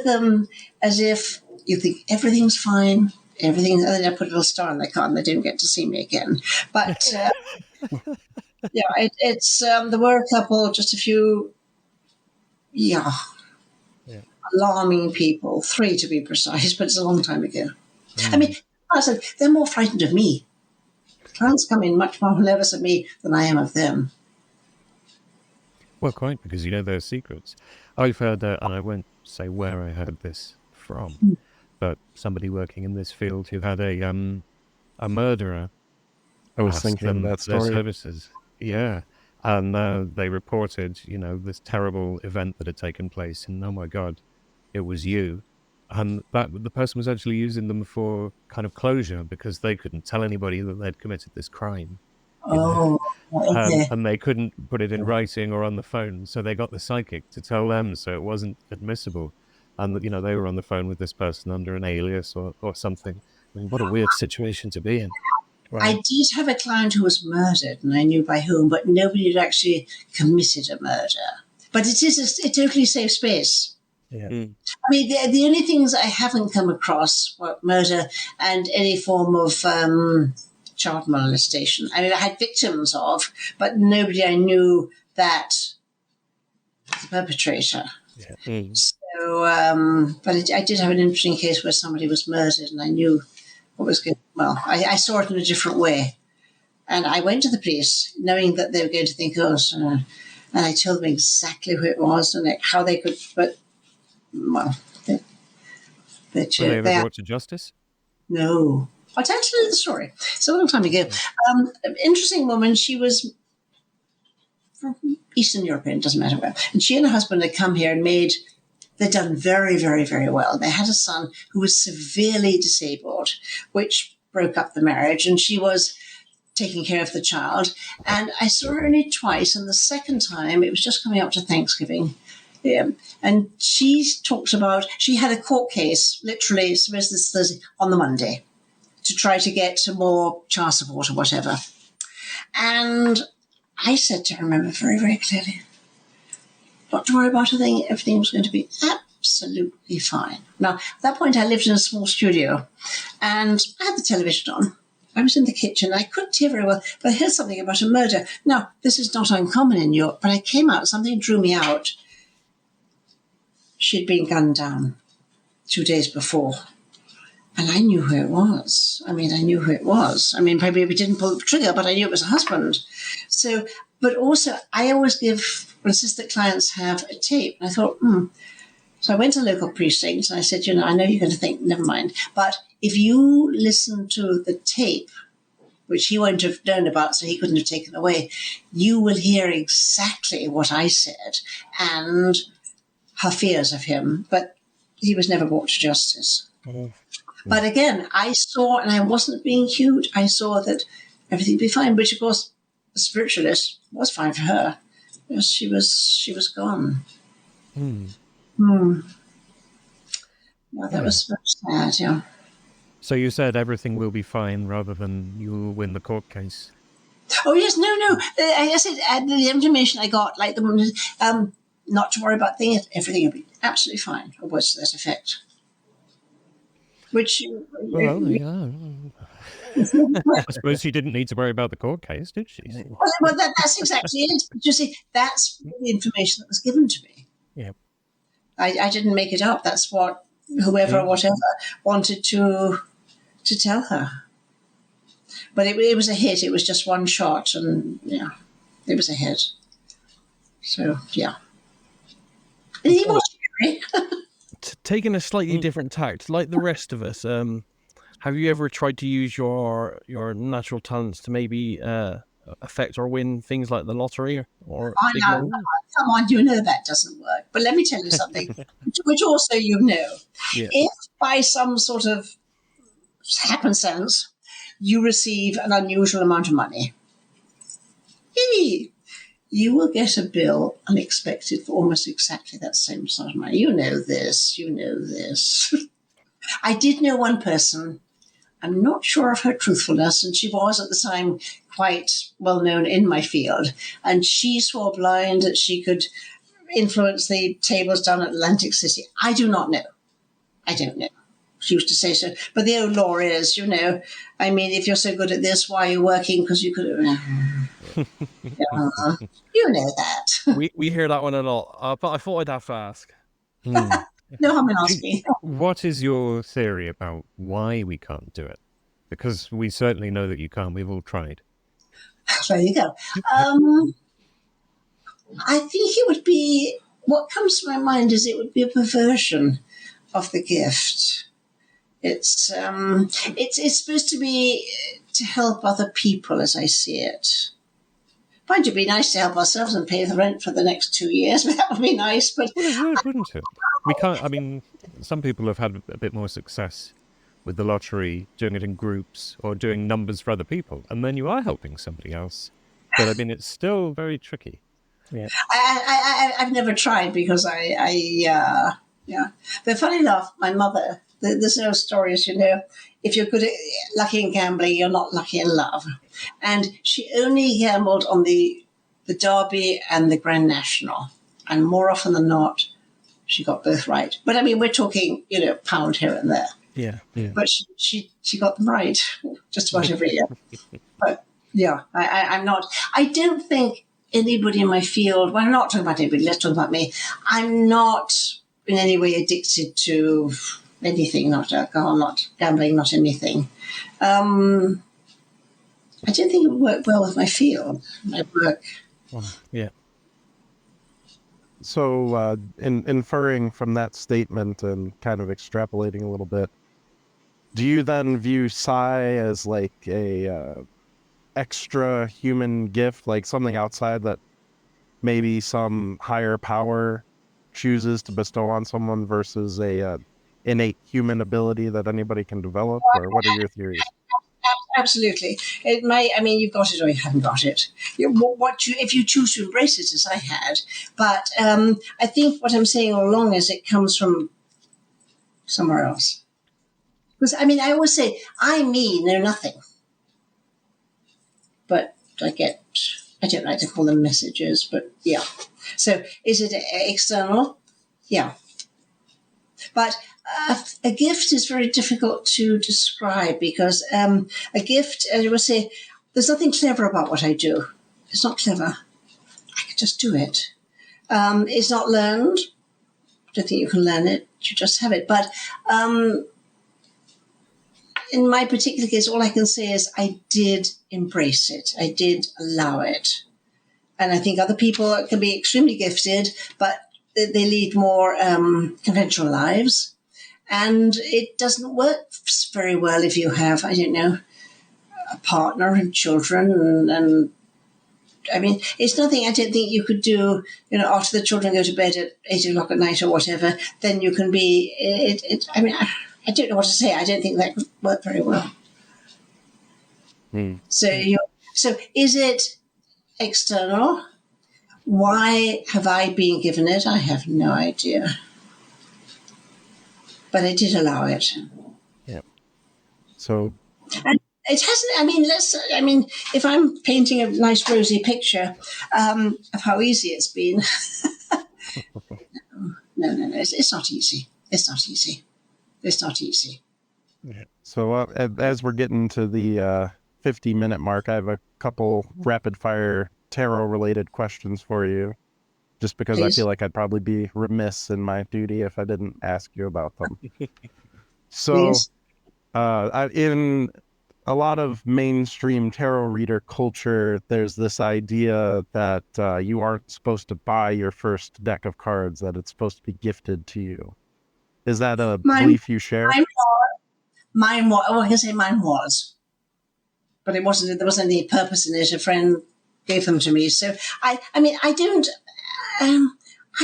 them as if you think everything's fine, and then I put a little star on their card and they didn't get to see me again. But there were a couple, just a few, alarming people, 3 to be precise, but it's a long time ago. I mean, I said, they're more frightened of me Clients come in much more nervous of me than I am of them. Well, quite, because you know their secrets. I've heard, and I won't say where I heard this from, but somebody working in this field who had a murderer. I was asked thinking of them that for their story. services. Yeah. And they reported, this terrible event that had taken place, and oh my God, it was you. And that the person was actually using them for kind of closure because they couldn't tell anybody that they'd committed this crime. Oh, okay. And they couldn't put it in writing or on the phone, so they got the psychic to tell them, so it wasn't admissible. And they were on the phone with this person under an alias or something. I mean, what a weird situation to be in. I did have a client who was murdered, and I knew by whom, but nobody had actually committed a murder. But it is a totally safe space. Yeah. I mean, the only things I haven't come across were murder and any form of child molestation. I mean, I had victims of, but nobody I knew that the perpetrator. Yeah. So, but I did have an interesting case where somebody was murdered, and I knew what was going. Well, I saw it in a different way, and I went to the police knowing that they were going to think, and I told them exactly who it was and how they could. But well, were they ever brought to justice? No. I'll tell you the story. It's a long time ago. An interesting woman. She was from Eastern European, doesn't matter where. And she and her husband had come here and they'd done very, very, very well. They had a son who was severely disabled, which broke up the marriage, and she was taking care of the child. And I saw her only twice, and the second time, it was just coming up to Thanksgiving. Yeah. And she talks about, she had a court case, literally, suppose this Thursday, on the Monday, to try to get more child support or whatever. And I said to her, I remember very, very clearly, not to worry about a thing, everything was going to be absolutely fine. Now, at that point, I lived in a small studio, and I had the television on. I was in the kitchen. I couldn't hear very well, but I heard something about a murder. Now, this is not uncommon in Europe, but I came out, something drew me out. She'd been gunned down 2 days before. And I knew who it was. I knew who it was. Maybe we didn't pull the trigger, but I knew it was a husband. So, but also, I always insist that clients have a tape. And I thought, So I went to the local precinct and I said, I know you're going to think, never mind. But if you listen to the tape, which he won't have known about, so he couldn't have taken away, you will hear exactly what I said and her fears of him. But he was never brought to justice. Oh. But again, I saw, and I wasn't being huge, I saw that everything would be fine, which of course, the spiritualist was fine for her. Yes, she was gone. Well, that was very sad, yeah. So you said everything will be fine rather than you'll win the court case. Oh, yes, no. I said the information I got, like the woman, not to worry about things, everything will be absolutely fine, or words to that effect. Which, well, yeah. I suppose she didn't need to worry about the court case, did she? Well, that's exactly it. But you see, that's the information that was given to me. Yeah. I didn't make it up. That's what whoever or whatever wanted to tell her. But it was a hit. It was just one shot, and yeah, it was a hit. So yeah, and he was scary. Taking a slightly different tact, like the rest of us, have you ever tried to use your natural talents to maybe affect or win things like the lottery or? Oh, no, come on, you know that doesn't work. But let me tell you something, which also you know. Yeah. If by some sort of happenstance you receive an unusual amount of money, you will get a bill unexpected for almost exactly that same sort of money. You know this. I did know one person. I'm not sure of her truthfulness, and she was at the time quite well known in my field. And she swore blind that she could influence the tables down at Atlantic City. I do not know. I don't know. She used to say so. But the old law is, if you're so good at this, why are you working? Because you could. You know that. We hear that one a lot, but I thought I'd have to ask. No harm in asking. What is your theory about why we can't do it? Because we certainly know that you can't. We've all tried. There you go. I think it would be, what comes to my mind is it would be a perversion of the gift. It's supposed to be to help other people as I see it. Mind you, it'd be nice to help ourselves and pay the rent for the next 2 years, but that would be nice. But Well, it would, wouldn't it? We can't. I mean, some people have had a bit more success with the lottery, doing it in groups or doing numbers for other people, and then you are helping somebody else. But I mean, it's still very tricky. Yeah. I've never tried because yeah. But funny enough, my mother, there's no story, as you know, if you're lucky in gambling, you're not lucky in love. And she only gambled on the Derby and the Grand National. And more often than not, she got both right. But I mean, we're talking, pound here and there. Yeah. But she got them right just about every year. But yeah, I'm not, I don't think anybody in my field, well, I'm not talking about anybody, let's talk about me. I'm not in any way addicted to anything, not alcohol, not gambling, not anything. I don't think it would work well with my field, my work. Yeah. So, inferring from that statement and kind of extrapolating a little bit, do you then view psi as like a extra human gift, like something outside that maybe some higher power chooses to bestow on someone versus a innate human ability that anybody can develop? Or what are your theories? Absolutely. It may, I mean, you've got it or you haven't got it. If you choose to embrace it, as I had. But I think what I'm saying all along is it comes from somewhere else. Because, I mean, I always say, I, me, know nothing. But I don't like to call them messages, but yeah. So is it external? Yeah. But a gift is very difficult to describe because a gift, as you would say, there's nothing clever about what I do. It's not clever. I can just do it. It's not learned. I don't think you can learn it. You just have it. But in my particular case, all I can say is I did embrace it. I did allow it. And I think other people can be extremely gifted, but they lead more conventional lives. And it doesn't work very well if you have, I don't know, a partner and children. And I mean, it's nothing I don't think you could do, after the children go to bed at 8 o'clock at night or whatever, then you can be, I mean, I don't know what to say. I don't think that could work very well. So is it external? Why have I been given it? I have no idea. But I did allow it. Yeah. So. And it hasn't, I mean, if I'm painting a nice rosy picture of how easy it's been. No. It's not easy. It's not easy. It's not easy. Yeah. So as we're getting to the 50-minute mark, I have a couple rapid-fire tarot-related questions for you, just because Please. I feel like I'd probably be remiss in my duty if I didn't ask you about them. So, in a lot of mainstream tarot reader culture, there's this idea that you aren't supposed to buy your first deck of cards, that it's supposed to be gifted to you. Is that a belief you share? Mine was. But it wasn't, there wasn't any purpose in it. A friend gave them to me. So, I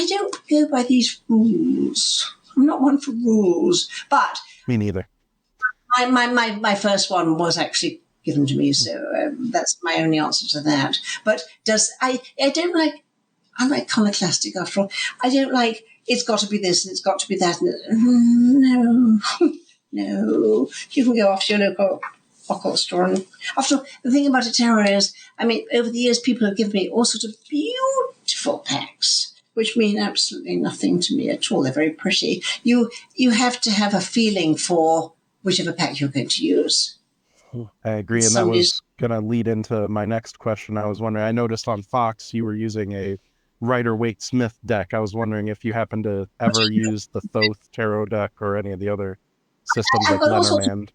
don't go by these rules. I'm not one for rules. But me neither. My first one was actually given to me, so that's my only answer to that. But I don't like, I'm iconoclastic after all. I don't like, it's got to be this and it's got to be that. No. You can go off to your local occult store. And after all, the thing about a tarot is, I mean, over the years, people have given me all sorts of beautiful packs, which mean absolutely nothing to me at all. They're very pretty. You have to have a feeling for whichever pack you're going to use. I agree, and that was going to lead into my next question. I was wondering, I noticed on Fox you were using a Rider-Waite-Smith deck. I was wondering if you happen to ever use the Thoth tarot deck or any of the other systems like Lenormand.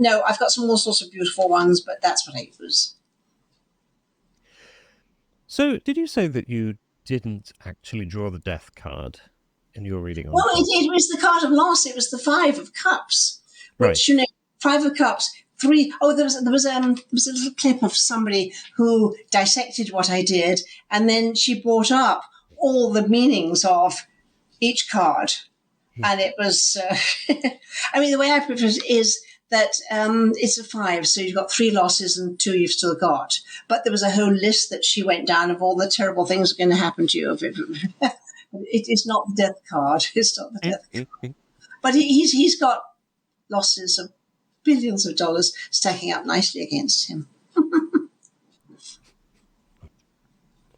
No, I've got some all sorts of beautiful ones, but that's what I use. So, did you say that you didn't actually draw the death card in your reading? Well, it was the card of loss. It was the 5 of Cups, which, Right. 5 of Cups, 3. Oh, there was a little clip of somebody who dissected what I did, and then she brought up all the meanings of each card. And it was, I mean, the way I put it is that it's a 5, so you've got 3 losses and 2 you've still got. But there was a whole list that she went down of all the terrible things that are going to happen to you. It is not the death card. It's not the death card. But he's got losses of billions of dollars stacking up nicely against him.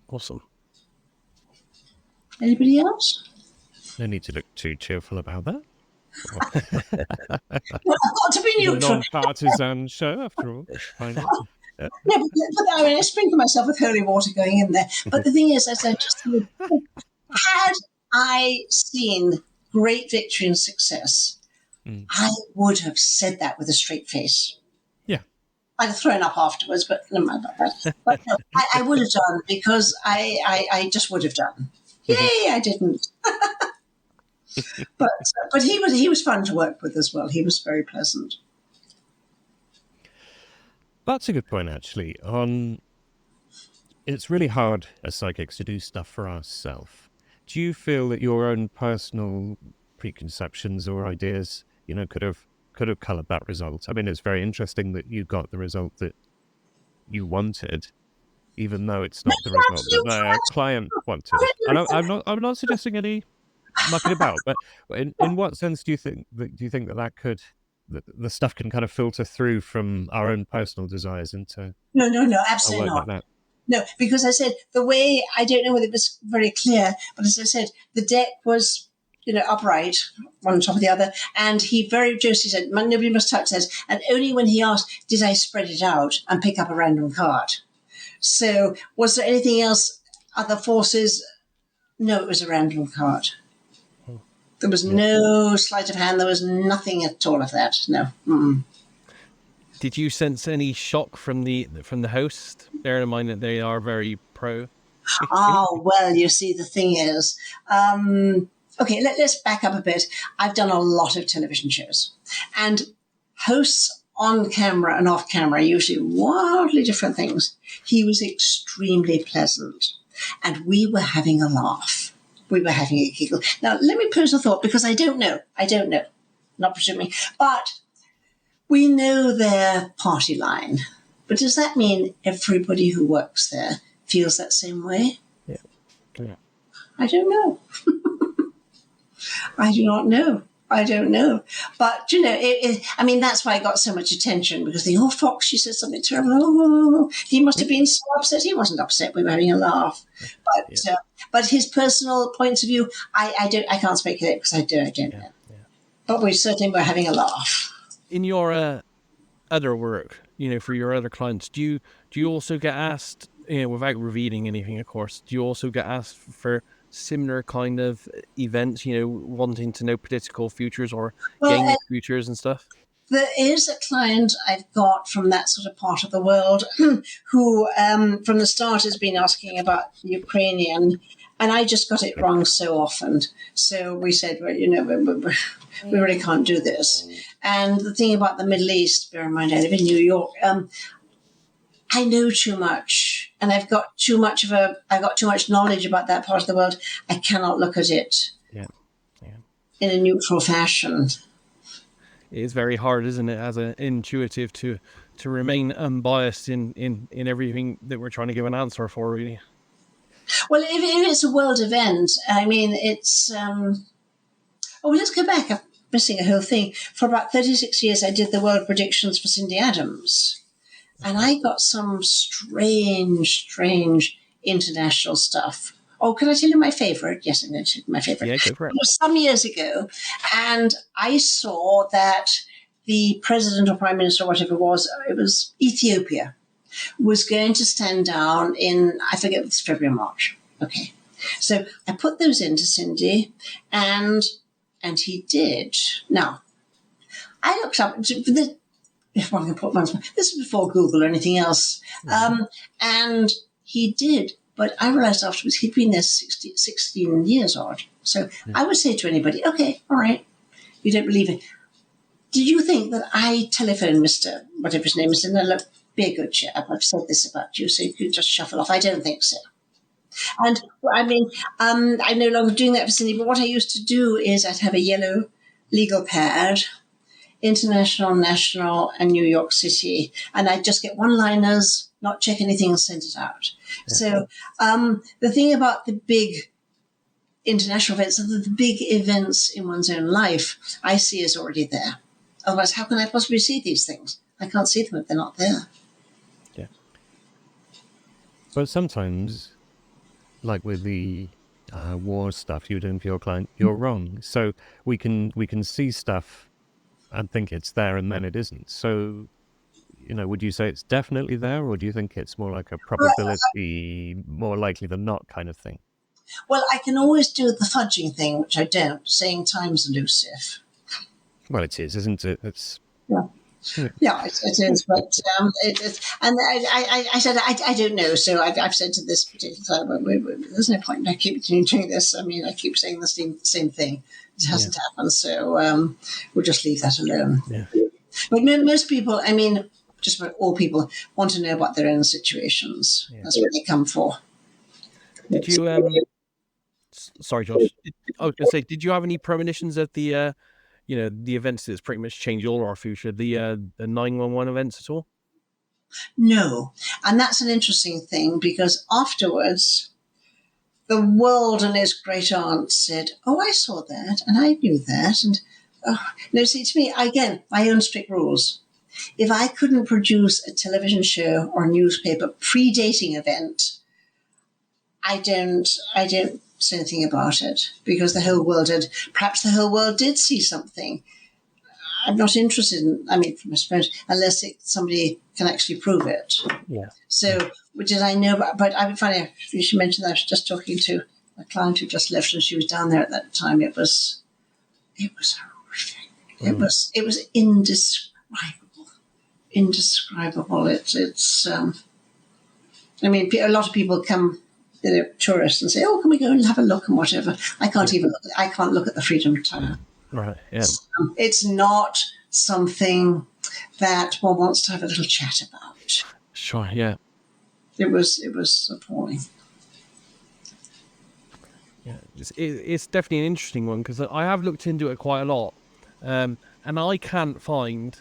Awesome. Anybody else? No need to look too cheerful about that. Well, I've got to be It's a neutral. non-partisan show, after all. Fine. No, but I mean, I sprinkle myself with holy water going in there. But the thing is, as I just said, had I seen great victory and success, I would have said that with a straight face. Yeah. I'd have thrown up afterwards, but never mind about that. But no, I would have done, because I just would have done. Yay, I didn't. But he was fun to work with as well. He was very pleasant. That's a good point, actually. It's really hard as psychics to do stuff for ourselves. Do you feel that your own personal preconceptions or ideas, could have coloured that result? I mean, it's very interesting that you got the result that you wanted, even though it's not the result that the client wanted. And I'm not suggesting any mucking about, but in what sense do you think that could, the stuff can kind of filter through from our own personal desires into No, absolutely not. Like that? No, because I said the way, I don't know whether it was very clear, but as I said, the deck was, upright, one on top of the other, and Josie said, nobody must touch this, and only when he asked, did I spread it out and pick up a random card? So was there anything else, other forces? No, it was a random card. There was no sleight of hand. There was nothing at all of that. No. Mm-mm. Did you sense any shock from the host? Bear in mind that they are very pro. Oh, well, you see, the thing is, okay, let's back up a bit. I've done a lot of television shows, and hosts on camera and off camera are usually wildly different things. He was extremely pleasant, and we were having a laugh. We were having a giggle. Now, let me pose a thought, because I don't know, not presuming, but we know their party line. But does that mean everybody who works there feels that same way? Yeah. I don't know. I do not know. I don't know. But, I mean, that's why I got so much attention, because Fox, she said something terrible. Oh, he must have been so upset. He wasn't upset. We were having a laugh. But his personal points of view, I can't speculate, because I don't know. Yeah. But we certainly were having a laugh. In your other work, for your other clients, do you also get asked, without revealing anything, of course, do you also get asked for similar kind of events, wanting to know political futures or gaming futures and stuff? There is a client I've got from that sort of part of the world who, from the start, has been asking about Ukrainian, and I just got it wrong so often. So we said, well, we really can't do this. And the thing about the Middle East, bear in mind I live in New York, I know too much, and I've got too much knowledge about that part of the world. I cannot look at it in a neutral fashion. It is very hard, isn't it, as an intuitive to remain unbiased in everything that we're trying to give an answer for, really. Well, if it's a world event, I mean, it's... let's go back. I'm missing a whole thing. For about 36 years, I did the world predictions for Cindy Adams. And I got some strange international stuff. Oh, can I tell you my favorite? Yes, I'm going to tell you my favorite. Yeah, go for it. It was some years ago, and I saw that the president or prime minister or whatever it was Ethiopia, was going to stand down in, I forget, it was February or March. Okay. So I put those into Cindy, and he did. Now, I looked up, if one can put one's, this is before Google or anything else. And he did. But I realized afterwards he'd been there 16 years odd. So I would say to anybody, okay, all right, you don't believe it. Did you think that I telephoned Mr. whatever his name is, and look, be a good chap, I've said this about you, so you could just shuffle off? I don't think so. And I mean, I'm no longer doing that for Cindy, but what I used to do is I'd have a yellow legal pad, international, national, and New York City, and I'd just get one-liners, not check anything, and send it out. Yeah. So the thing about the big international events, the big events in one's own life, I see is already there. Otherwise, how can I possibly see these things? I can't see them if they're not there. Yeah. But sometimes, like with the war stuff you're doing for your client, you're wrong. So we can see stuff and think it's there, and then it isn't. So, would you say it's definitely there, or do you think it's more like a probability, more likely than not kind of thing? Well, I can always do the fudging thing, which I don't, saying time's elusive. Well, it is, isn't it? It's yeah, it is. But and I said I don't know. So I've said to this particular client, there's no point in I keep doing this. I mean, I keep saying the same thing. It hasn't happened, so we'll just leave that alone. Yeah. But most people, I mean, just about all people, want to know about their own situations. Yeah. That's what they come for. Did you? Sorry, Josh. I was going to say, did you have any premonitions of the, the events that's pretty much changed all our future, the 911 events at all? No, and that's an interesting thing because afterwards, the world and his great aunt said, "Oh, I saw that, and I knew that." And no, see, to me, again, my own strict rules. If I couldn't produce a television show or newspaper predating event, I don't say anything about it because the whole world perhaps the whole world did see something. I'm not interested in, from a suppose, unless somebody can actually prove it. Yeah. So, did I know about, but I would find you should mention that. I was just talking to a client who just left and she was down there at that time. It was horrific. It was indescribable. It's a lot of people come, tourists, and say, "Oh, can we go and have a look and whatever?" I can't look at the Freedom Tower. Right. Yeah. It's not something that one wants to have a little chat about. Sure. Yeah. It was appalling. Yeah, it's definitely an interesting one because I have looked into it quite a lot, and I can't find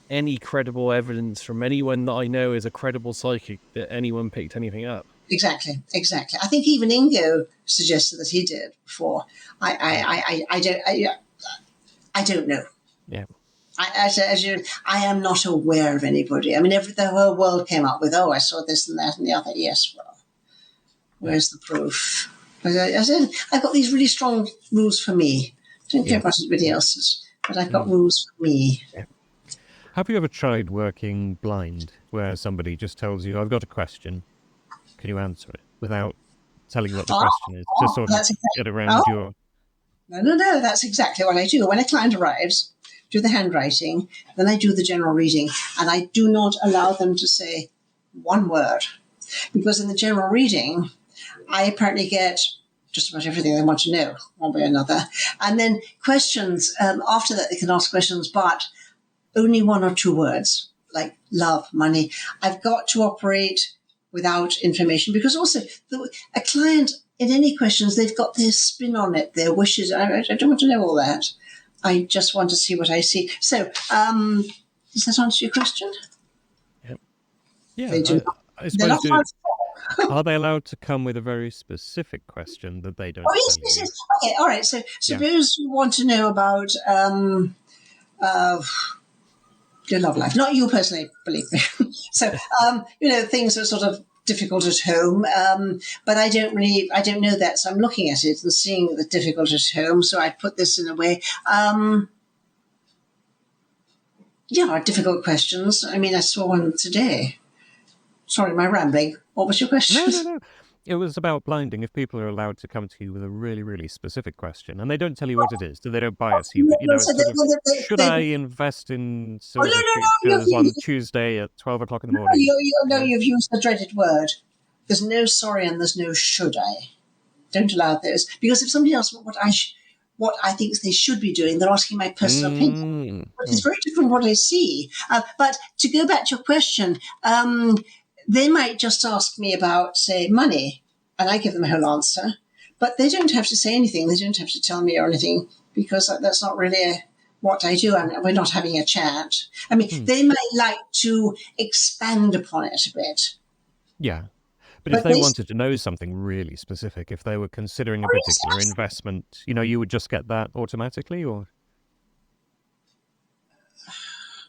any credible evidence from anyone that I know is a credible psychic that anyone picked anything up. Exactly. I think even Ingo suggested that he did before. I don't know. Yeah. I am not aware of anybody. I mean, the whole world came up with, "Oh, I saw this and that and the other." Yes, well, where's the proof? I said, I've got these really strong rules for me. I don't care about anybody else's, but I've got rules for me. Yeah. Have you ever tried working blind, where somebody just tells you, "I've got a question, can you answer it?" without telling you what the question is, just sort of get around your... No, that's exactly what I do. When a client arrives, do the handwriting, then I do the general reading, and I do not allow them to say one word, because in the general reading, I apparently get just about everything they want to know, one way or another. And then questions, after that they can ask questions, but only one or two words, like love, money. I've got to operate without information, because also a client, in any questions, they've got their spin on it, their wishes. I don't want to know all that. I just want to see what I see. So, does that answer your question? Yep. Yeah. They do. I suppose are they allowed to come with a very specific question that they don't? Oh, yes. Okay, all right. So suppose you want to know about your love life. Not you personally, believe me. So, things are sort of difficult at home, but I don't know that. So I'm looking at it and seeing the difficult at home. So I put this in a way. Difficult questions. I mean, I saw one today. Sorry, my rambling. What was your question? No. It was about blinding. If people are allowed to come to you with a really, really specific question, and they don't tell you what it is, so they don't bias you, but it's sort of, should I invest in silver futures on Tuesday at 12 o'clock in the morning? You've used the dreaded word. There's no sorry and there's no should I. Don't allow those. Because if somebody asks what I think they should be doing, they're asking my personal opinion. But it's very different what I see. But to go back to your question, they might just ask me about, say, money, and I give them a whole answer. But they don't have to say anything. They don't have to tell me or anything, because that's not really what I do. We're not having a chat. I mean, they might like to expand upon it a bit. Yeah. But if they wanted to know something really specific, if they were considering a particular investment, you would just get that automatically, or?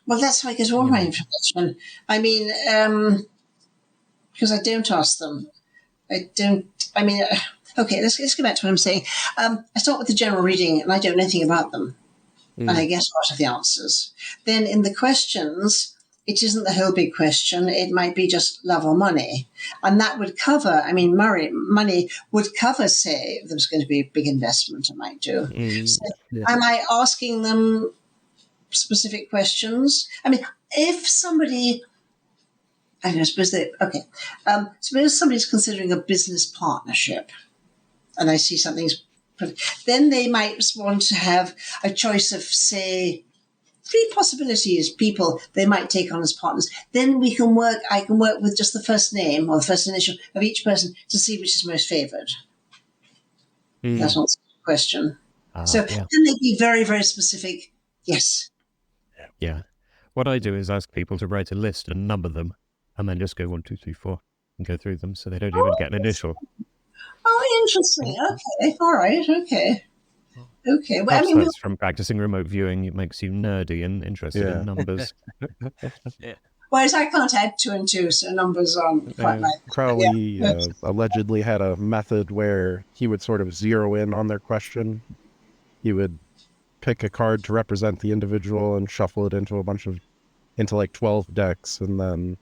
Well, that's how I get all my information. I mean, because I don't ask them. Okay, let's go back to what I'm saying. I start with the general reading, and I don't know anything about them. And I get a lot of the answers. Then in the questions, it isn't the whole big question. It might be just love or money. And that would cover, money would cover, say, if there was going to be a big investment I might do. Am I asking them specific questions? I mean, if somebody, I don't know, suppose somebody's considering a business partnership, and I see something's, then they might want to have a choice of, say, 3 possibilities, people they might take on as partners. Then I can work with just the first name or the first initial of each person to see which is most favored. That's not the question. Then they'd be very, very specific. Yes. Yeah. What I do is ask people to write a list and number them, and then just go 1, 2, 3, 4 and go through them, so they don't even get an initial. Oh, interesting. Okay. All right. Okay. Okay. Well, that's from practicing remote viewing. It makes you nerdy and interested in numbers. Whereas I can't add 2 and 2, so numbers aren't quite right. Crowley allegedly had a method where he would sort of zero in on their question. He would pick a card to represent the individual and shuffle it into like 12 decks, and then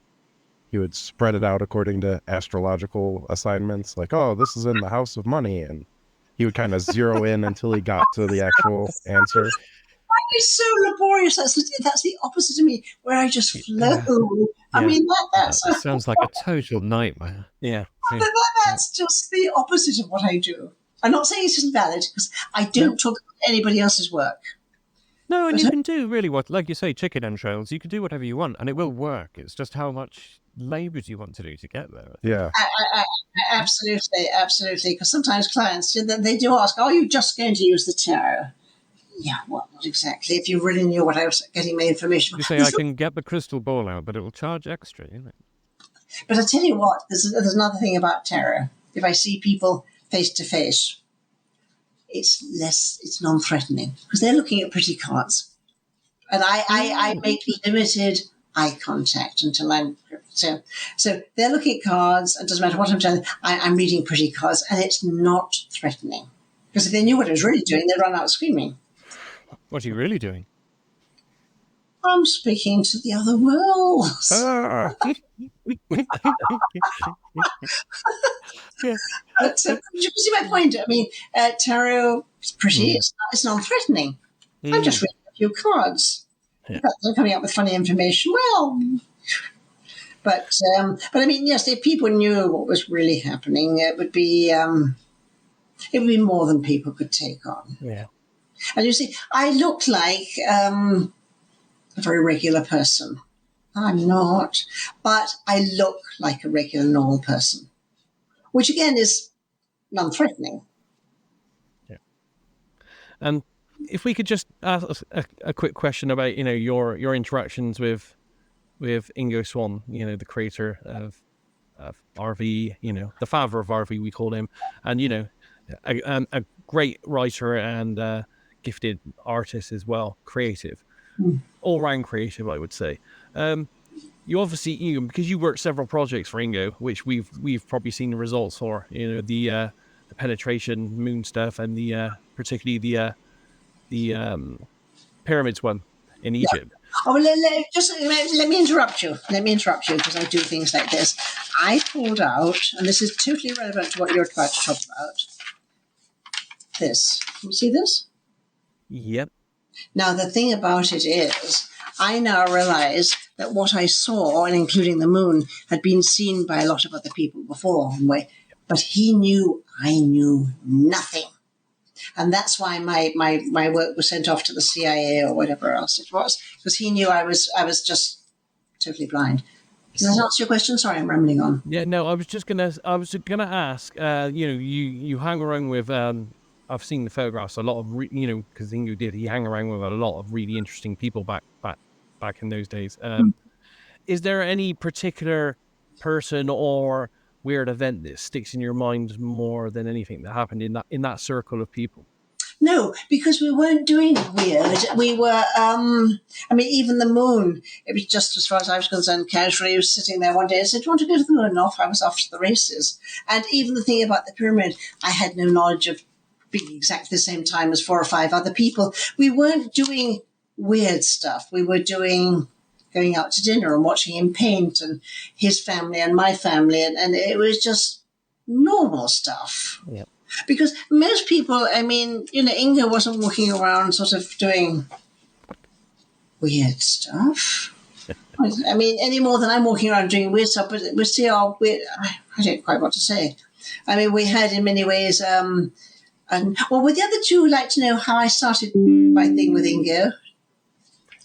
he would spread it out according to astrological assignments, like, oh, this is in the house of money, and he would kind of zero in until he got to the actual answer. It's so laborious. That's the opposite of me, where I just flow. I mean, that sounds like a total nightmare. Yeah. That's just the opposite of what I do. I'm not saying it isn't valid, because I don't talk about anybody else's work. No, and you can do really what, like you say, chicken entrails. You can do whatever you want, and it will work. It's just how much labour do you want to do to get there? Yeah. Absolutely. Because sometimes clients, they do ask, are you just going to use the tarot? Yeah, well, not exactly. If you really knew what I was getting my information from. You say, I can get the crystal ball out, but it will charge extra, isn't it? But I tell you what, there's another thing about tarot. If I see people face to face, it's non-threatening, because they're looking at pretty cards. And I make limited eye contact until I'm... So they're looking at cards, and it doesn't matter what I'm telling them, I'm reading pretty cards, and it's not threatening. Because if they knew what I was really doing, they'd run out screaming. What are you really doing? I'm speaking to the other worlds. But you see my point? I mean, tarot is pretty. It's non-threatening. I'm just reading a few cards. They're coming up with funny information. Well, but I mean, yes, if people knew what was really happening, it would be more than people could take on. Yeah. And you see, I look like a very regular person. I'm not, but I look like a regular, normal person, which again is non-threatening. Yeah. And if we could just ask a quick question about, your interactions with Ingo Swann, the creator of RV, the father of RV, we call him, and a great writer and gifted artist as well, creative, all-round creative, I would say. You obviously, because you worked several projects for Ingo, which we've probably seen the results for, the penetration moon stuff, and the particularly the pyramids one in Egypt. Oh, well, let me interrupt you. Let me interrupt you because I do things like this. I pulled out, and this is totally relevant to what you're about to talk about. This. Can you see this? Yep. Now, the thing about it is, I now realize that what I saw, and including the moon, had been seen by a lot of other people before. But he knew I knew nothing. And that's why my work was sent off to the CIA or whatever else it was, because he knew I was just totally blind. Does that answer your question? Sorry, I'm rambling on. Yeah, no, I was gonna ask. You hang around with. I've seen the photographs. A lot of because Ingo did. He hang around with a lot of really interesting people back in those days. Is there any particular person or weird event that sticks in your mind more than anything that happened in that circle of people? No, because we weren't doing weird. We were, even the moon, it was just as far as I was concerned, casually. He was sitting there one day and said, "Do you want to go to the moon?" And off I was off to the races. And even the thing about the pyramid, I had no knowledge of being exactly the same time as 4 or 5 other people. We weren't doing weird stuff. We were doing going out to dinner and watching him paint and his family and my family. And it was just normal stuff. Yeah. Because most people, Ingo wasn't walking around sort of doing weird stuff. Any more than I'm walking around doing weird stuff, but we're still weird. I don't quite know what to say. We had in many ways, would the other two like to know how I started my thing with Ingo?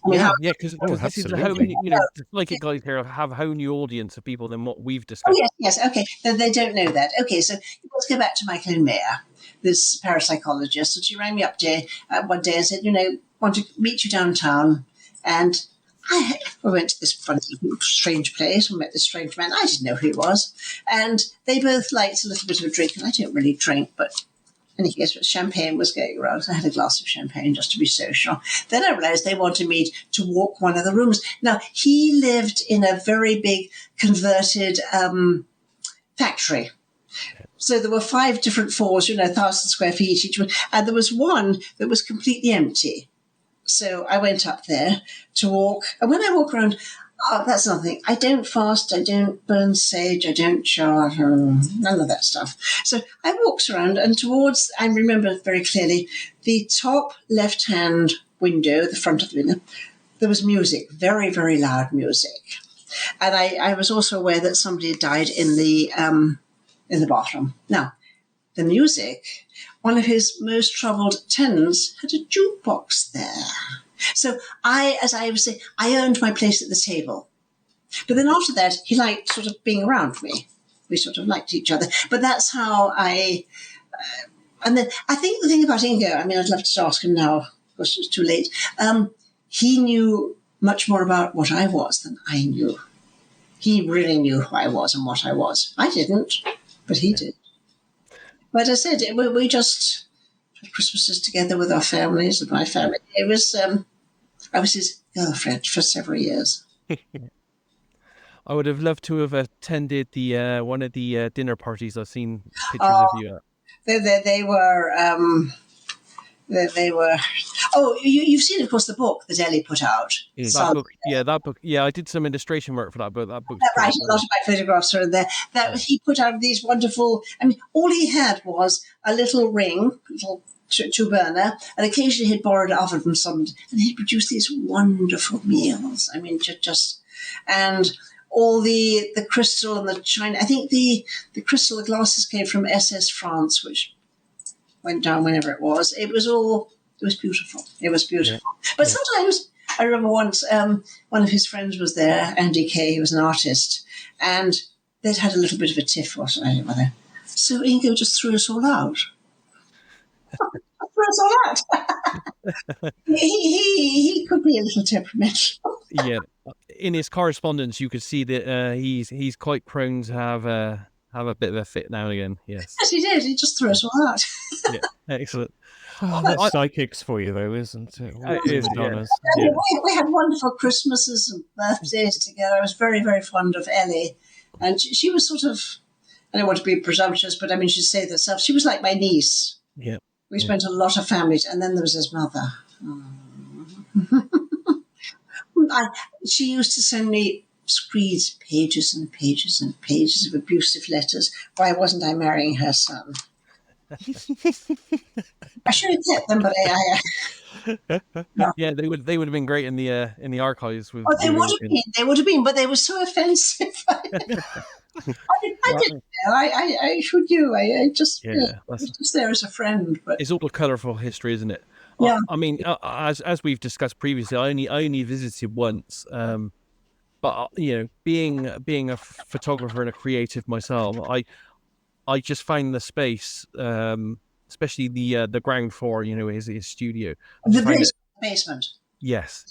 Because this is how the psychic guys here have a whole new audience of people than what we've discussed. Oh, yes, okay. They don't know that. Okay, so let's go back to Michael and Mayer, this parapsychologist. And she rang me up one day and said, want to meet you downtown. And we went to this funny, strange place. We met this strange man. I didn't know who he was. And they both liked a little bit of a drink. And I don't really drink, but in any case, champagne was going around. So I had a glass of champagne just to be social. Then I realized they wanted me to walk one of the rooms. Now, he lived in a very big converted factory. So there were 5 different floors, 1,000 square feet each one. And there was one that was completely empty. So I went up there to walk. And when I walk around, that's another thing. I don't fast. I don't burn sage. I don't chant. None of that stuff. So I walked around and I remember very clearly, the top left-hand window, the front of the window, there was music, very, very loud music. And I was also aware that somebody had died in the bathroom. Now, the music, one of his most troubled tenants had a jukebox there. So as I was saying, I earned my place at the table. But then after that, he liked sort of being around me. We sort of liked each other. But that's how and then I think the thing about Ingo, I'd love to ask him now, of course it's too late. He knew much more about what I was than I knew. He really knew who I was and what I was. I didn't, but he did. But I said, we just had Christmases together with our families and my family. It was, I was his girlfriend for several years. I would have loved to have attended the one of the dinner parties I've seen pictures of you at. They were. Oh, you've seen, of course, the book that Ellie put out. That book. Yeah, I did some illustration work for that book. That book's right. A lot of my photographs are in there. He put out these wonderful. All he had was a little ring, little two burner, and occasionally he'd borrowed an oven from someone, and he'd produce these wonderful meals. Just and all the crystal and the china. I think the crystal, the glasses came from SS France, which went down whenever it was. It was beautiful. It was beautiful. Yeah. But sometimes, I remember once, one of his friends was there, Andy Kay, who was an artist, and they'd had a little bit of a tiff or something. So Ingo just threw us all out. Threw us all out. he could be a little temperamental. Yeah. In his correspondence, you could see that he's quite prone to have a bit of a fit now and again. Yes. Yes, he did. He just threw us all out. Yeah, excellent. Oh, that's psychics for you, though, isn't it? It is, yeah. Yeah. We had wonderful Christmases and birthdays together. I was very, very fond of Ellie. And she was sort of, I don't want to be presumptuous, but she'd say herself, she was like my niece. Yeah. We spent a lot of family, and then there was his mother. She used to send me screeds, pages and pages and pages of abusive letters. Why wasn't I marrying her son? I should have kept them, but no. Yeah, they would have been great in the archives. With They would have been, but they were so offensive. I didn't know. I should you. I just was just there as a friend. But it's all a colourful history, isn't it? Yeah. I mean, as we've discussed previously, I only visited once. But being a photographer and a creative myself, I just find the space, especially the ground floor, his studio. The basement. Yes.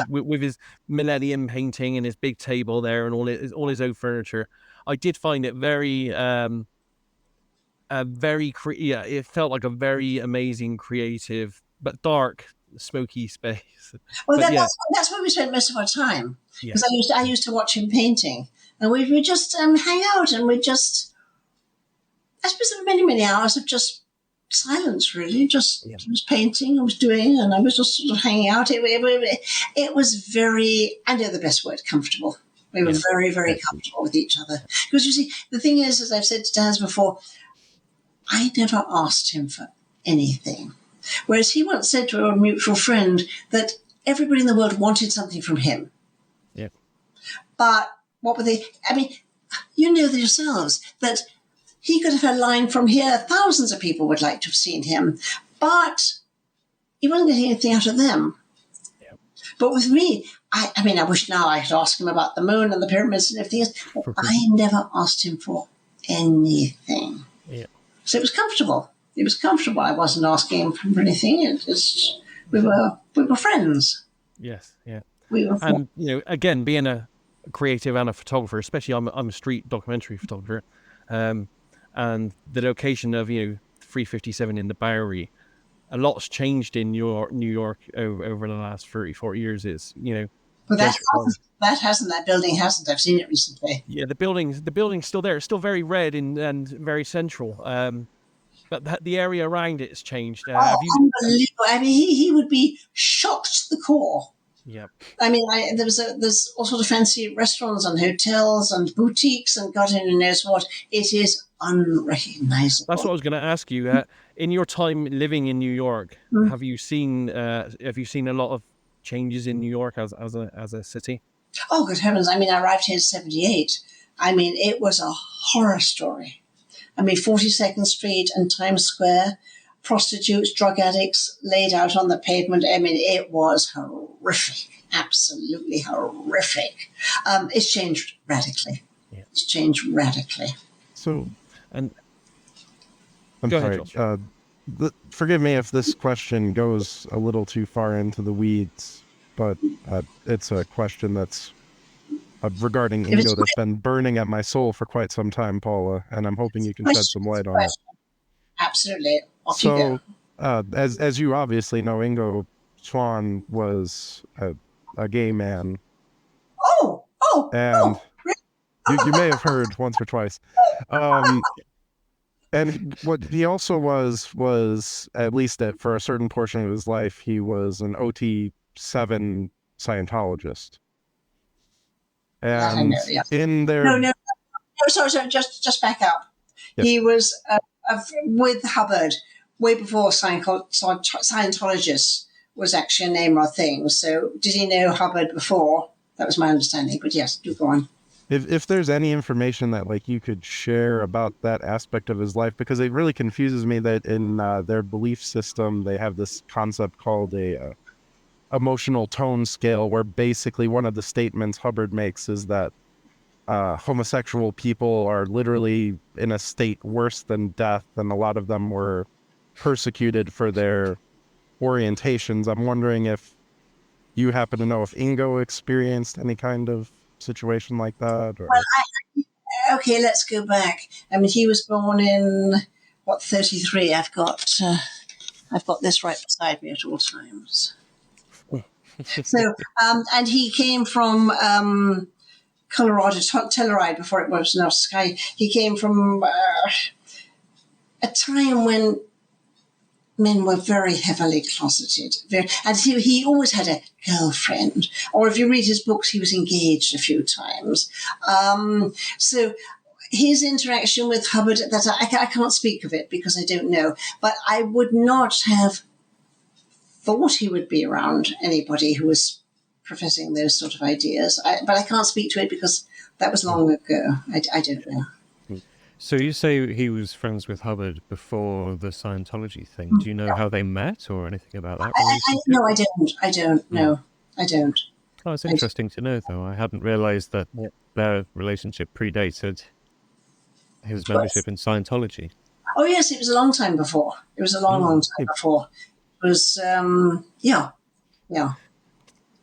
With his Millennium painting and his big table there and all his old furniture, I did find it very, it felt like a very amazing, creative but dark, smoky space. Well, that's where we spent most of our time, because I used to watch him painting, and we would just hang out, and we just, I suppose, many hours of just silence, really. Just he was painting, I was doing, and I was just sort of hanging out. It was very, I know the best word, comfortable. We were very, very comfortable with each other. Because you see, the thing is, as I've said to Daz before, I never asked him for anything. Whereas he once said to a mutual friend that everybody in the world wanted something from him. Yeah. But what were they? I mean, you know yourselves that he could have had a line from here. Thousands of people would like to have seen him, but he wasn't getting anything out of them. Yeah. But with me, I mean, I wish now I could ask him about the moon and the pyramids and everything else. But I never asked him for anything. Yeah. So it was comfortable. It was comfortable. I wasn't asking him for anything. It just, we were friends. Yes, yeah. We were friends. And again, being a creative and a photographer, especially I'm a street documentary photographer, and the location of 357 in the Bowery, a lot's changed in New York over the last 30-40 years. It's But that building hasn't. I've seen it recently. Yeah, the building's still there. It's still very red and very central. But the area around it has changed. Unbelievable! I mean, he would be shocked to the core. Yeah. I mean, there's all sorts of fancy restaurants and hotels and boutiques and God only knows what. It is unrecognizable. That's what I was going to ask you. In your time living in New York, have you seen a lot of changes in New York as a city? Oh, good heavens! I mean, I arrived here in '78. I mean, it was a horror story. I mean, 42nd Street and Times Square, prostitutes, drug addicts laid out on the pavement. I mean, it was horrific, absolutely horrific. It's changed radically. Yeah. It's changed radically. So, and I'm sorry. Forgive me if this question goes a little too far into the weeds, but it's a question that's regarding Ingo that's been burning at my soul for quite some time, Paula, and I'm hoping you can shed some light on it. Absolutely. So, as you obviously know, Ingo Swann was a gay man. And you may have heard once or twice. And what he also was at least for a certain portion of his life, he was an OT7 Scientologist. And in their no, sorry, just back up. Yes. He was with Hubbard way before Scientologist was actually a name or a thing. So did he know Hubbard before? That was my understanding. But yes, do go on. If there's any information that you could share about that aspect of his life, because it really confuses me that in their belief system they have this concept called a emotional tone scale, where basically one of the statements Hubbard makes is that homosexual people are literally in a state worse than death, and a lot of them were persecuted for their orientations. I'm wondering if you happen to know if Ingo experienced any kind of situation like that? Or... Well, okay, let's go back. I mean, he was born in, 33? I've got this right beside me at all times. So, and he came from Colorado, Telluride, before it was North Sky. He came from a time when men were very heavily closeted. And he always had a girlfriend. Or if you read his books, he was engaged a few times. So his interaction with Hubbard, that I can't speak of it because I don't know. But I would not have thought he would be around anybody who was professing those sort of ideas. But I can't speak to it because that was long ago. I don't know. So you say he was friends with Hubbard before the Scientology thing. Do you know how they met or anything about that? No, I don't. I don't. No, I don't. Oh, it's interesting to know, though. I hadn't realised that their relationship predated his membership in Scientology. Oh, yes, it was a long time before. It was a long time before. It was, yeah.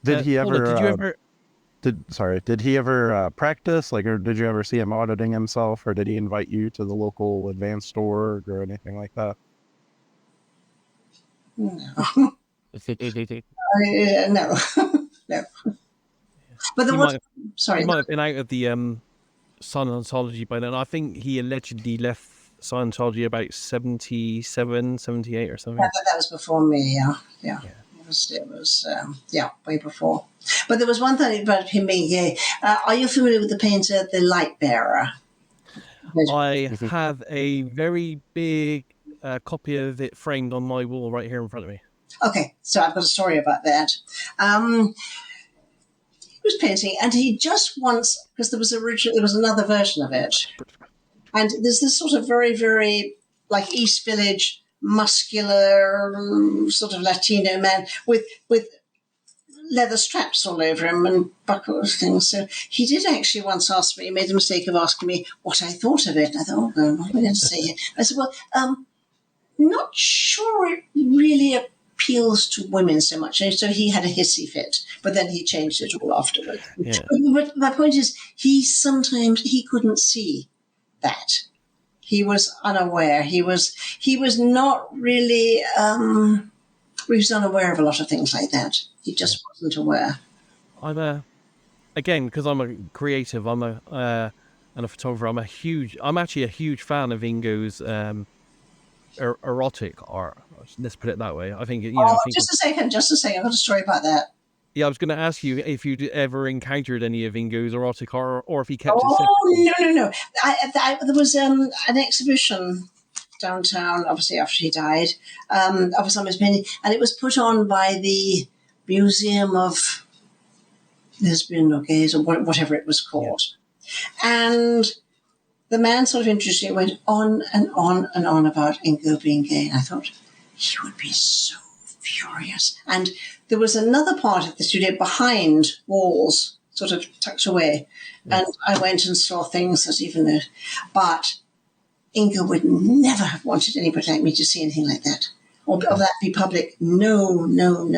Did he ever... Did you ever... Did he ever practice? Like, or did you ever see him auditing himself, or did he invite you to the local advanced org or anything like that? No. No. No. But there was... Sorry. He might have been out of the Scientology by then. I think he allegedly left Scientology about 77, 78 or something. That was before me, yeah. It was way before. But there was one thing about him being gay. Are you familiar with the painter, The Light Bearer? I have a very big copy of it framed on my wall right here in front of me. Okay, so I've got a story about that. He was painting, and he just once, because there was another version of it, and there's this sort of very, very like East Village, muscular sort of Latino man with leather straps all over him and buckles things. So he did actually once ask me, he made the mistake of asking me what I thought of it. And I thought, what am I going to say here? I said, well, not sure it really appeals to women so much. And so he had a hissy fit, but then he changed it all afterwards. Yeah. But my point is, he couldn't see that. He was unaware. He was not really. He was unaware of a lot of things like that. He just wasn't aware. Again, because I'm a creative. I'm and a photographer. I'm actually a huge fan of Ingo's erotic art. Let's put it that way. I think just a second. I've got a story about that. Yeah, I was going to ask you if you'd ever encountered any of Ingo's erotic art, or if he kept it separate. No. There was an exhibition downtown, obviously after he died, of some of his painting, and it was put on by the Museum of Lesbian or Gays or whatever it was called. Yeah. And the man sort of interesting went on and on and on about Ingo being gay, and I thought he would be so furious. And there was another part of the studio behind walls, sort of tucked away. And I went and saw things that even though, but Ingo would never have wanted anybody like me to see anything like that. Or that be public. No.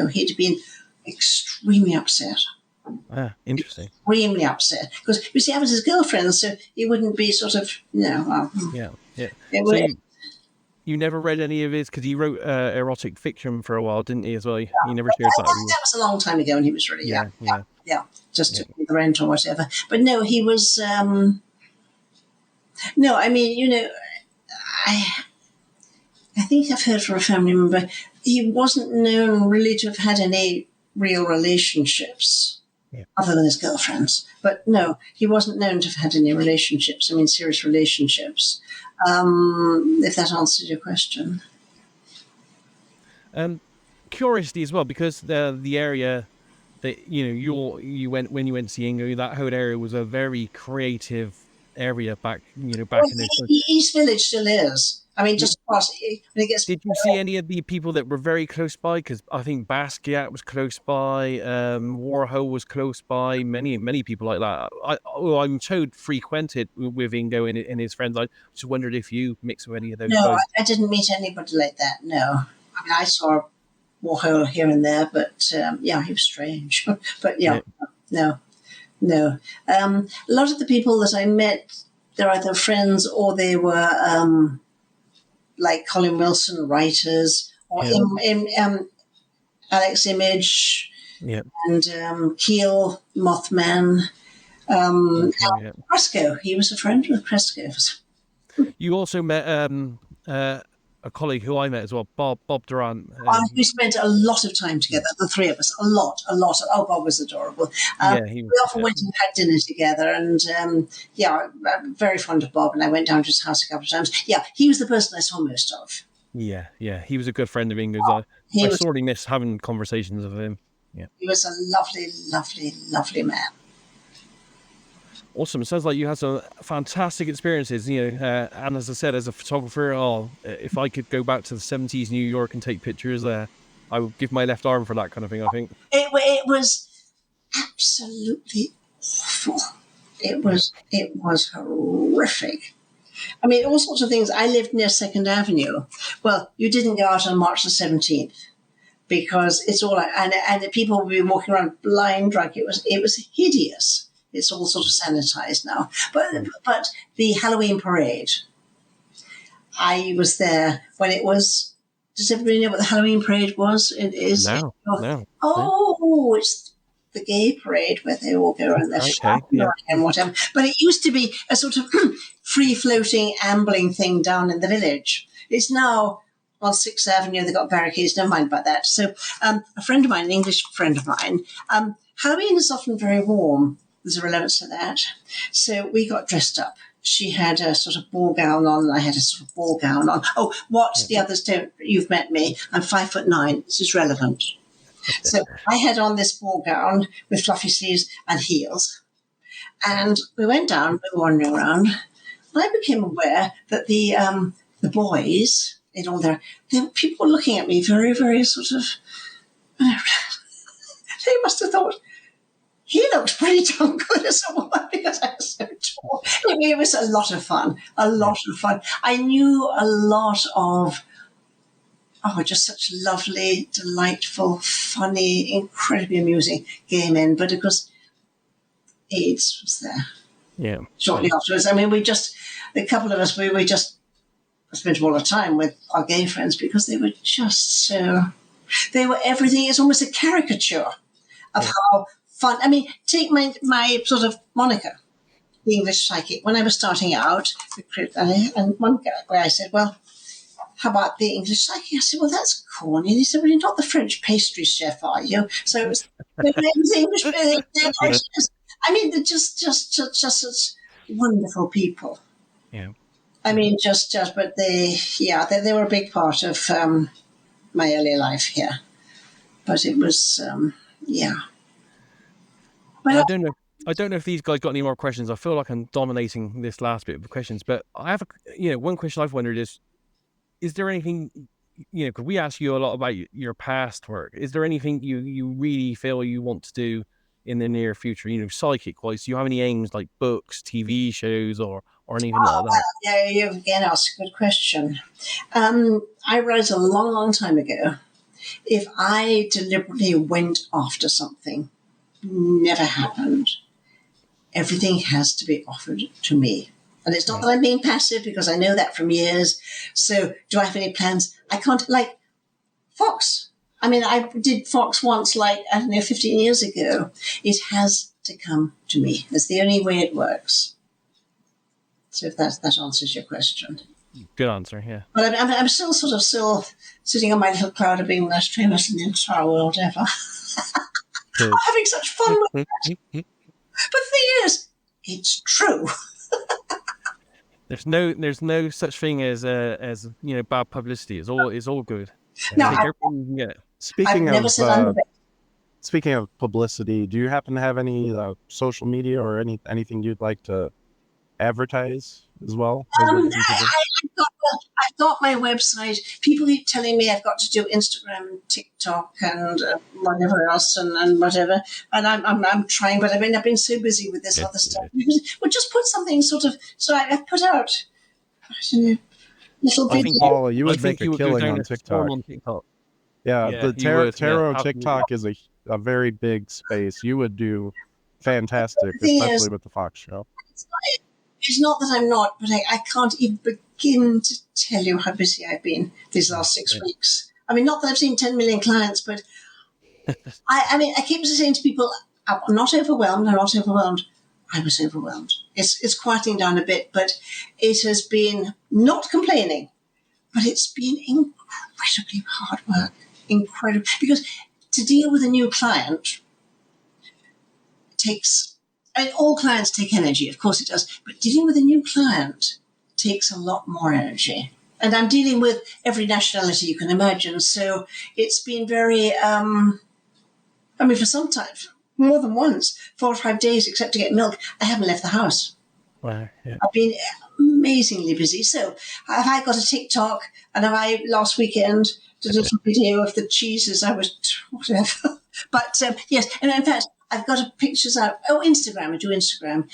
He'd have been extremely upset. Interesting. Extremely upset. Because, you see, I was his girlfriend, so he wouldn't be sort of, Yeah. You never read any of his, because he wrote erotic fiction for a while, didn't he, as well? He never shared that. That was a long time ago, and he was really young. Yeah, just to pay the rent or whatever. But no, he was... No, I mean, I think I've heard from a family member, he wasn't known really to have had any real relationships other than his girlfriends. But no, he wasn't known to have had any relationships, serious relationships, if that answers your question. Curiously as well, because the area that, you went when you went to see Ingo, that whole area was a very creative area back in the East Village still is. Just across when it gets. Did you see any of the people that were very close by? Because I think Basquiat was close by, Warhol was close by. Many people like that. I'm told frequented with Ingo and his friends. I just wondered if you mixed with any of those. No, I didn't meet anybody like that. No, I saw Warhol here and there, but he was strange. But no. A lot of the people that I met, they're either friends or they were like Colin Wilson writers, or Alex Image, and Keel Mothman. Cresco, he was a friend with Cresco. You also met a colleague who I met as well, Bob Durant. We spent a lot of time together, the three of us. A lot. Oh, Bob was adorable. We often went and had dinner together, and I'm very fond of Bob. And I went down to his house a couple of times. Yeah, he was the person I saw most of. Yeah, he was a good friend of Ingo's. I sorely miss having conversations with him. Yeah, he was a lovely, lovely, lovely man. Awesome. It sounds like you had some fantastic experiences, and as I said, as a photographer, if I could go back to the 70s New York and take pictures, I would give my left arm for that kind of thing, I think. It was absolutely awful. It was horrific. I mean, all sorts of things. I lived near 2nd Avenue. Well, you didn't go out on March the 17th because it's all, and the people would be walking around blind drunk. It was hideous. It's all sort of sanitized now. But the Halloween parade, I was there when it was. Does everybody know what the Halloween parade was? It is. No. Oh, it's the gay parade where they all go around their and whatever. But it used to be a sort of free-floating, ambling thing down in the village. It's now on 6th Avenue. They've got barricades. Never mind about that. So a friend of mine, an English friend of mine, Halloween is often very warm. There's a relevance to that. So we got dressed up. She had a sort of ball gown on, and I had a sort of ball gown on. Oh, what the others don't, you've met me. I'm 5'9". This is relevant. So I had on this ball gown with fluffy sleeves and heels. And we went down, we were wandering around. And I became aware that the boys, people were looking at me very, very sort of, they must have thought, he looked pretty darn good as a woman because I was so tall. It was a lot of fun, I knew a lot of, just such lovely, delightful, funny, incredibly amusing gay men. But of course, AIDS was there. Yeah. Shortly afterwards. I mean, the couple of us, we just spent all the time with our gay friends because they were just they were everything. It's almost a caricature of how fun. I mean, take my sort of moniker, the English psychic. When I was starting out, and one guy where I said, well, how about the English psychic? I said, well, that's corny. And he said, well, you're not the French pastry chef, are you? So it was English. I mean, they're just such wonderful people. Yeah. I mean, but they were a big part of my early life here. But it was, But I don't know if these guys got any more questions. I feel like I'm dominating this last bit of questions, but I have one question I've wondered is there anything, because we ask you a lot about your past work. Is there anything you really feel you want to do in the near future, psychic-wise? Do you have any aims like books, TV shows, or anything like that? Yeah, you've again asked a good question. I wrote a long, long time ago, if I deliberately went after something, never happened. Everything has to be offered to me. And it's not that I'm being passive, because I know that from years. So do I have any plans? I can't, like Fox. I mean, I did Fox once, 15 years ago. It has to come to me. That's the only way it works. So if that answers your question. Good answer, yeah. But I'm still sitting on my little cloud of being the most famous in the entire world ever. I'm having such fun with that. But the thing is, it's true. There's no such thing as bad publicity. It's all good. No, take everything you can get. Speaking of publicity, do you happen to have any social media or anything you'd like to advertise as well? I've got my website. People keep telling me I've got to do Instagram and TikTok and whatever else and whatever. And I'm trying, but I've been so busy with this other stuff. Well, just put something sort of. So I've put out. I don't know, little bit. I think, Paula, you would make a killing on TikTok. Yeah, the tarot TikTok is a very big space. You would do fantastic, especially with the Fox show. It's not that I'm not, but I can't even begin to tell you how busy I've been these last 6 weeks. I mean, not that I've seen 10 million clients, but I keep saying to people, I'm not overwhelmed. I was overwhelmed. It's quieting down a bit, but it has been not complaining, but it's been incredibly hard work. Incredible. Because to deal with a new client takes, and all clients take energy, of course it does, but dealing with a new client takes a lot more energy. And I'm dealing with every nationality you can imagine. So it's been very, for some time, more than once, 4 or 5 days, except to get milk, I haven't left the house. Wow. Yeah. I've been amazingly busy. So have I got a TikTok? And have I last weekend did a little video of the cheeses I was, whatever. But yes, and in fact, I've got pictures out. Oh, Instagram. I do Instagram.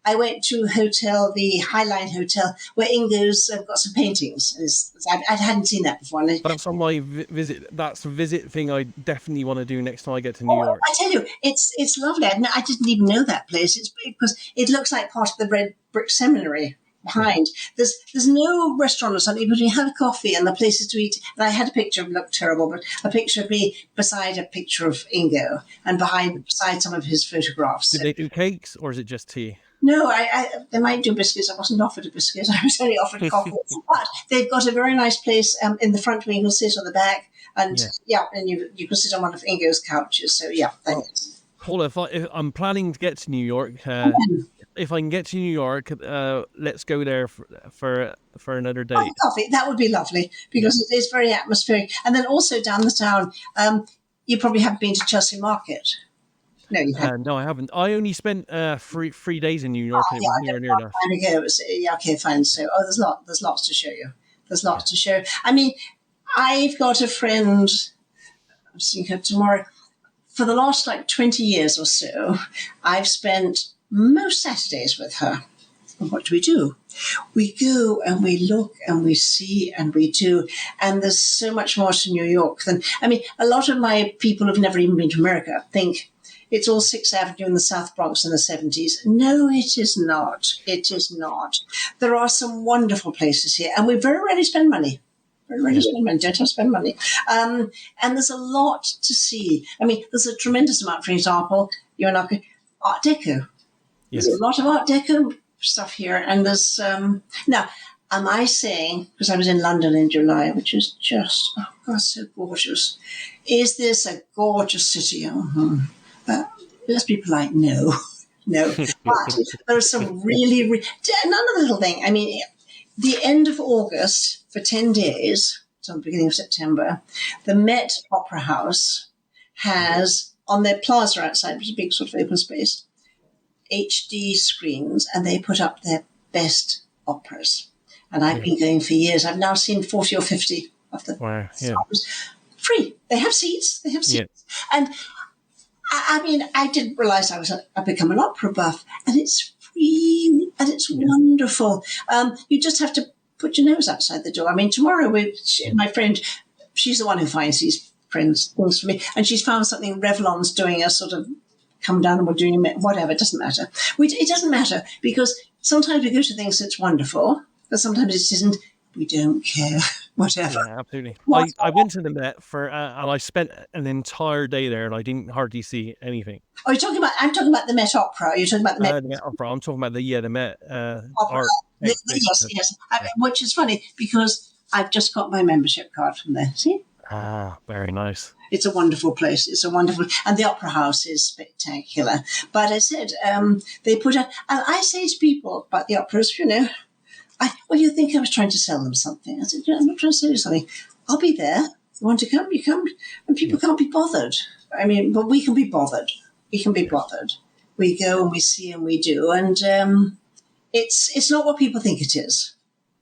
I went to the Highline Hotel, where Ingo's got some paintings. I hadn't seen that before. That's on my visit. That's a visit thing I definitely want to do next time I get to New York. I tell you, it's lovely. I didn't even know that place. It's because it looks like part of the Red Brick Seminary behind. There's no restaurant or something, but you have a coffee and the places to eat. And I had a picture, it looked terrible, but a picture of me beside a picture of Ingo and beside some of his photographs. Did they do cakes or is it just tea? No, they might do biscuits. I wasn't offered a biscuit. I was only offered coffee. But they've got a very nice place in the front where you can sit on the back. And and you can sit on one of Ingo's couches. So thanks. Paula, if I'm planning to get to New York, if I can get to New York, let's go there for another day. Coffee, that would be lovely because it is very atmospheric. And then also down the town, you probably haven't been to Chelsea Market. No, you haven't. No, I haven't. I only spent 3 days in New York. And it was near enough. Okay, fine. So, there's lots to show you. There's lots to show. I mean, I've got a friend. I'm seeing her tomorrow. For the last 20 years or so, I've spent most Saturdays with her. And what do? We go and we look and we see and we do. And there's so much more to New York than, a lot of my people who've never even been to America think it's all 6th Avenue in the South Bronx in the 70s. No, it is not. It is not. There are some wonderful places here. And we very rarely spend money. Don't have to spend money. And there's a lot to see. There's a tremendous amount, for example, Art Deco. Yes. There's a lot of Art Deco stuff here. And there's, now, am I saying, because I was in London in July, which is just, so gorgeous. Is this a gorgeous city? Let's be polite. No. But there's some really, another little thing. The end of August, for 10 days, so the beginning of September, the Met Opera House has, on their plaza outside, which is a big sort of open space, HD screens, and they put up their best operas. And I've been going for years. I've now seen 40 or 50 of them. Wow, yeah. Free. They have seats. Yeah. And I didn't realize I'd become an opera buff, and it's free and it's wonderful. You just have to put your nose outside the door. Tomorrow my friend, she's the one who finds these things for me, and she's found something. Revlon's doing a sort of come down and we're doing whatever. It doesn't matter. It doesn't matter because sometimes we go to things that's wonderful, but sometimes it isn't. We don't care. Whatever. Yeah, absolutely. I went to the Met and I spent an entire day there and I didn't hardly see anything. Oh, I'm talking about the Met Opera. You're talking about the Met Opera. I'm talking about the Met Opera. Yes. Which is funny because I've just got my membership card from there. See? Ah, very nice. It's a wonderful place. And the Opera House is spectacular. But I said, they put and I say to people about the operas, you think I was trying to sell them something? I said, I'm not trying to sell you something. I'll be there. You want to come? You come. And people can't be bothered. But we can be bothered. We can be bothered. We go and we see and we do. And it's not what people think it is.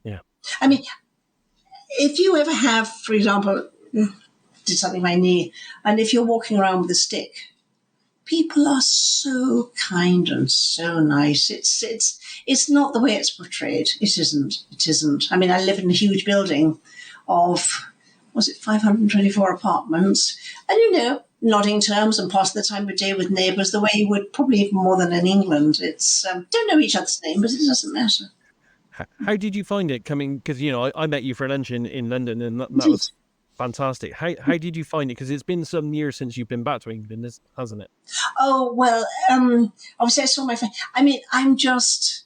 Yeah. If you ever have, for example, did something to my knee, and if you're walking around with a stick, people are so kind and so nice. It's not the way it's portrayed. It isn't. I live in a huge building of, 524 apartments, and nodding terms and pass the time of day with neighbours the way you would probably even more than in England. It's don't know each other's name, but it doesn't matter. How did you find it coming? Because I met you for lunch in London, and that was fantastic. How did you find it? Because it's been some years since you've been back to England, hasn't it? Oh well, obviously I saw my friend. I'm just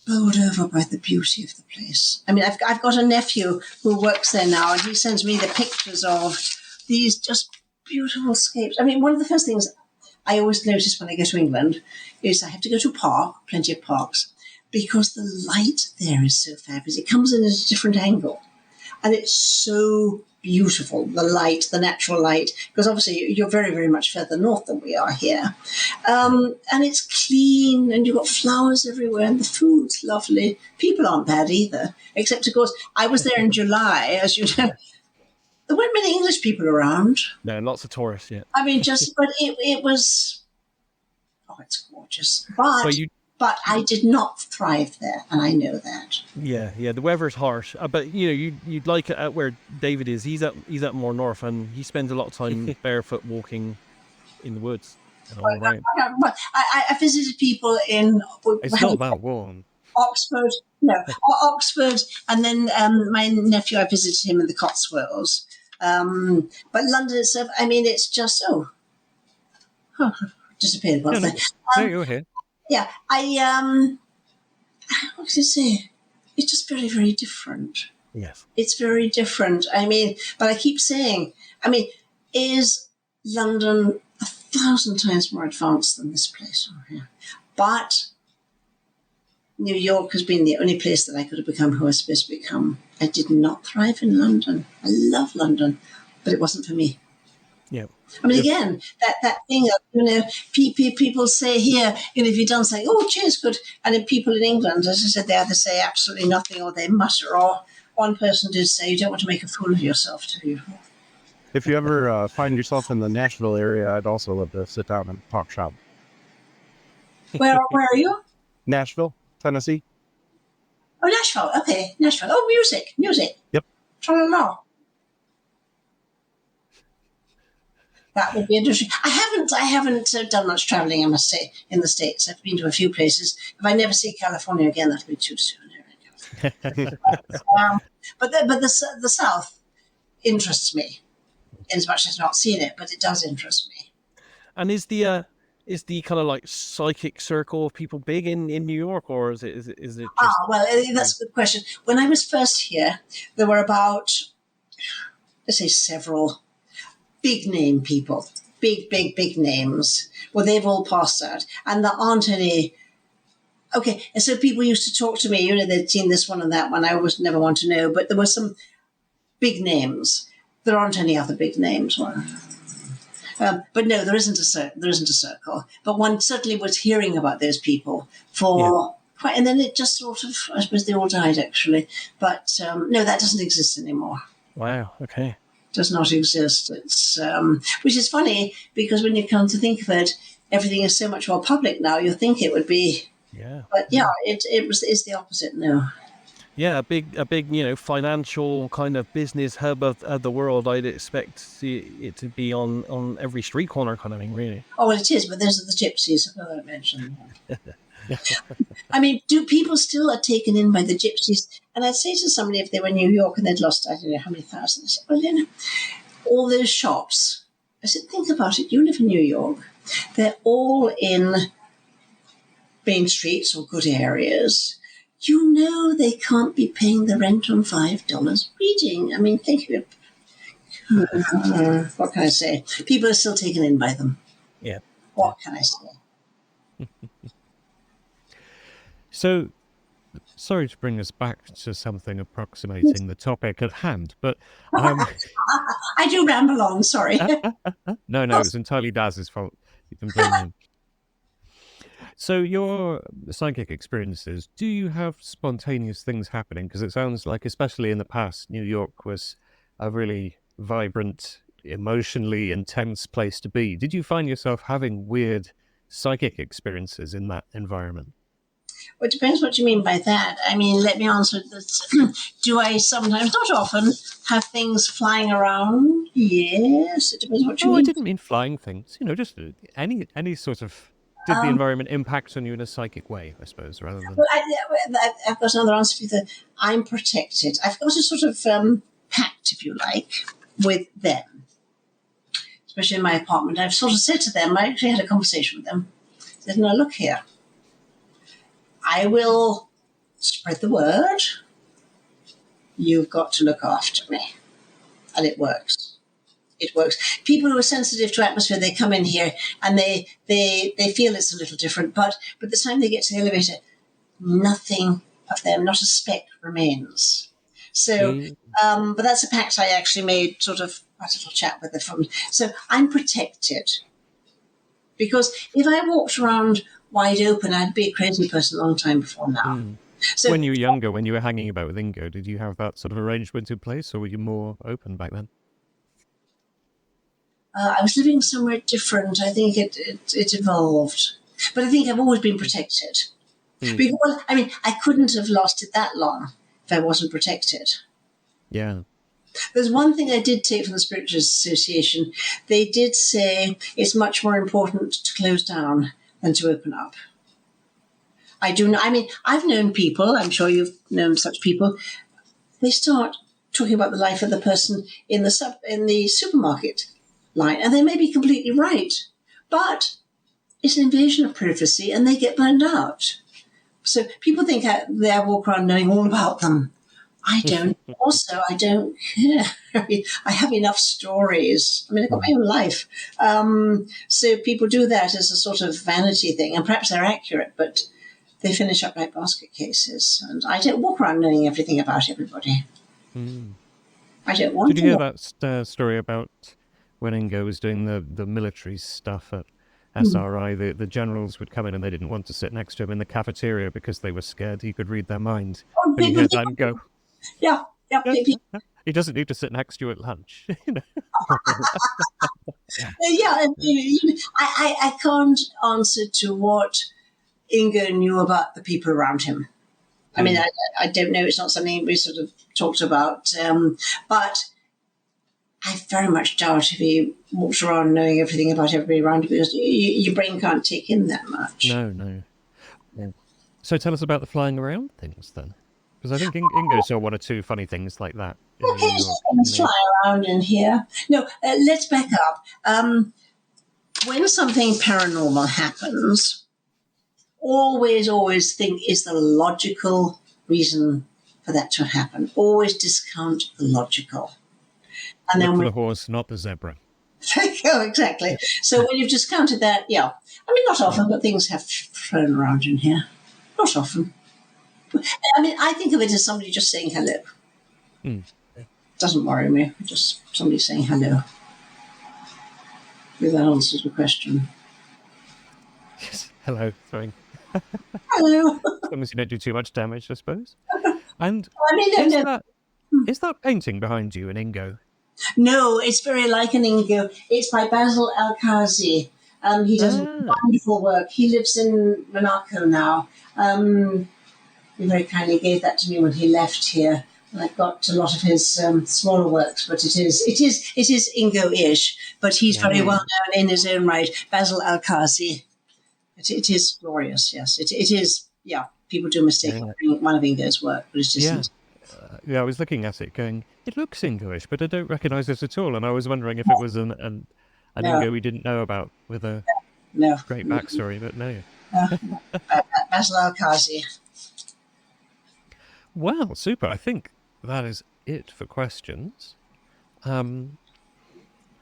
bowled over by the beauty of the place. I mean, I've got a nephew who works there now, and he sends me the pictures of these just beautiful scapes. I mean, one of the first things I always notice when I go to England is I have to go to a park, plenty of parks, because the light there is so fabulous. It comes in at a different angle, and it's so beautiful, the light, the natural light, because obviously you're very, very much further north than we are here. And it's clean, and you've got flowers everywhere, and the food's lovely. People aren't bad either, except, of course, I was there in July, as you know. There weren't many English people around. No, lots of tourists, yeah. I mean, but it was, it's gorgeous. But I did not thrive there, and I know that. Yeah, the weather's harsh. But you'd like it out where David is. He's up more north, and he spends a lot of time barefoot walking in the woods and all around. I visited people in. It's not that warm. Oxford, and then my nephew, I visited him in the Cotswolds. But London itself, I mean, it's just disappeared. No, you're here. Yeah, what can I say? It's just very, very different. Yes. It's very different. I mean, but I keep saying, is London 1,000 times more advanced than this place over here? But New York has been the only place that I could have become who I was supposed to become. I did not thrive in London. I love London, but it wasn't for me. Yeah. I mean, again, that thing of, people say here, if you've done something, cheers, good. And then people in England, as I said, they either say absolutely nothing or they mutter, or one person did say, you don't want to make a fool of yourself, do you? If you ever find yourself in the Nashville area, I'd also love to sit down and talk shop. Where are you? Nashville, Tennessee. Oh, Nashville. Okay, Nashville. Oh, music. Yep. Tra-la-la. That would be interesting. I haven't done much traveling, I must say, in the States. I've been to a few places. If I never see California again, that'll be too soon. But the South interests me, in as much as I've not seen it, but it does interest me. And is the kind of like psychic circle of people big in New York, or is it just... Well, that's a good question. When I was first here, there were about, let's say, several big name people, big names. Well, they've all passed out, and there aren't any. Okay, and so people used to talk to me, they'd seen this one and that one. I always never want to know, but there were some big names. There aren't any other big names. But no, there isn't a circle. But one certainly was hearing about those people for quite, and then it just sort of, I suppose they all died actually. But no, that doesn't exist anymore. Wow. Okay. Does not exist. It's which is funny because when you come to think of it, everything is so much more public now. You think it would be, but it's the opposite now. Yeah, a big financial kind of business hub of the world. I'd expect it to be on every street corner kind of thing, really. Oh, well, it is, but those are the gypsies. I won't mention them. I mean, do people still are taken in by the gypsies? And I'd say to somebody if they were in New York and they'd lost, I don't know how many thousand, I said, well, all those shops. I said, think about it. You live in New York. They're all in main streets or good areas. They can't be paying the rent on $5 reading. I mean, think of it. What can I say? People are still taken in by them. Yeah. What can I say? So, sorry to bring us back to something approximating the topic at hand, but... I do ramble on, sorry. No, it's entirely Daz's fault. You can blame him. So your psychic experiences, do you have spontaneous things happening? Because it sounds like, especially in the past, New York was a really vibrant, emotionally intense place to be. Did you find yourself having weird psychic experiences in that environment? Well, it depends what you mean by that. I mean, let me answer this. Do I sometimes, not often, have things flying around? Yes, it depends what you mean. I didn't mean flying things. Just any sort of... Did the environment impact on you in a psychic way, I suppose, rather than... Well, I've got another answer for you. That I'm protected. I've got a sort of pact, if you like, with them, especially in my apartment. I've sort of said to them, I actually had a conversation with them. I said, now look here. I will spread the word. You've got to look after me. And it works. It works. People who are sensitive to atmosphere, they come in here and they feel it's a little different, but by the time they get to the elevator, nothing of them, not a speck remains. So, but that's a pact I actually made, sort of, I had a little chat with them. So I'm protected. Because if I walked around wide open, I'd be a crazy person a long time before now. So, when you were younger, when you were hanging about with Ingo, did you have that sort of arrangement in place, or were you more open back then? I was living somewhere different. I think it evolved. But I think I've always been protected. Because, well, I mean, I couldn't have lasted that long if I wasn't protected. Yeah. There's one thing I did take from the Spiritual Association. They did say it's much more important to close down than to open up. I mean, I've known people, I'm sure you've known such people, they start talking about the life of the person in the supermarket line, and they may be completely right, but it's an invasion of privacy and they get burned out. So people think they walk around knowing all about them. I don't. Also, I don't care. I have enough stories. I mean, I've got my own life. So people do that as a sort of vanity thing, and perhaps they're accurate, but they finish up like basket cases. And I don't walk around knowing everything about everybody. I don't want to. Did you hear that story about when Ingo was doing the military stuff at SRI? The generals would come in and they didn't want to sit next to him in the cafeteria because they were scared he could read their mind. Oh, and you heard that and go, yeah. he doesn't need to sit next to you at lunch. You know? Yeah, I can't answer to what Ingo knew about the people around him. I mean, I don't know. It's not something we sort of talked about. But I very much doubt if he walks around knowing everything about everybody around him, because your brain can't take in that much. No. Yeah. So tell us about the flying around things then. Because I think Ingo saw one or two funny things like that. Okay, things fly around in here. No, let's back up. When something paranormal happens, always think is the logical reason for that to happen. Always discount the logical. And look then for the horse, not the zebra. Oh, exactly. So when you've discounted that, yeah. I mean, not often, but things have thrown around in here. Not often. I mean, I think of it as somebody just saying hello. Doesn't worry me. Just somebody saying hello. If that answers the question. Yes. Hello. Throwing. Hello. As long as you don't do too much damage, I suppose. And I mean, is that painting behind you an Ingo? No, it's very like an Ingo. It's by Basil Alkazi. He does wonderful work. He lives in Monaco now. He very kindly gave that to me when he left here. And I've got a lot of his smaller works, but it is Ingo-ish. But he's very well known in his own right. Basil Alkazi. It is glorious. Yes, it is. Yeah, people do mistake one of Ingo's work, but it's just. Yeah, I was looking at it going, it looks Ingo-ish, but I don't recognise it at all. And I was wondering if it was an Ingo we didn't know about with a great backstory, but no. Basil Alkazi. Well, super. I think that is it for questions.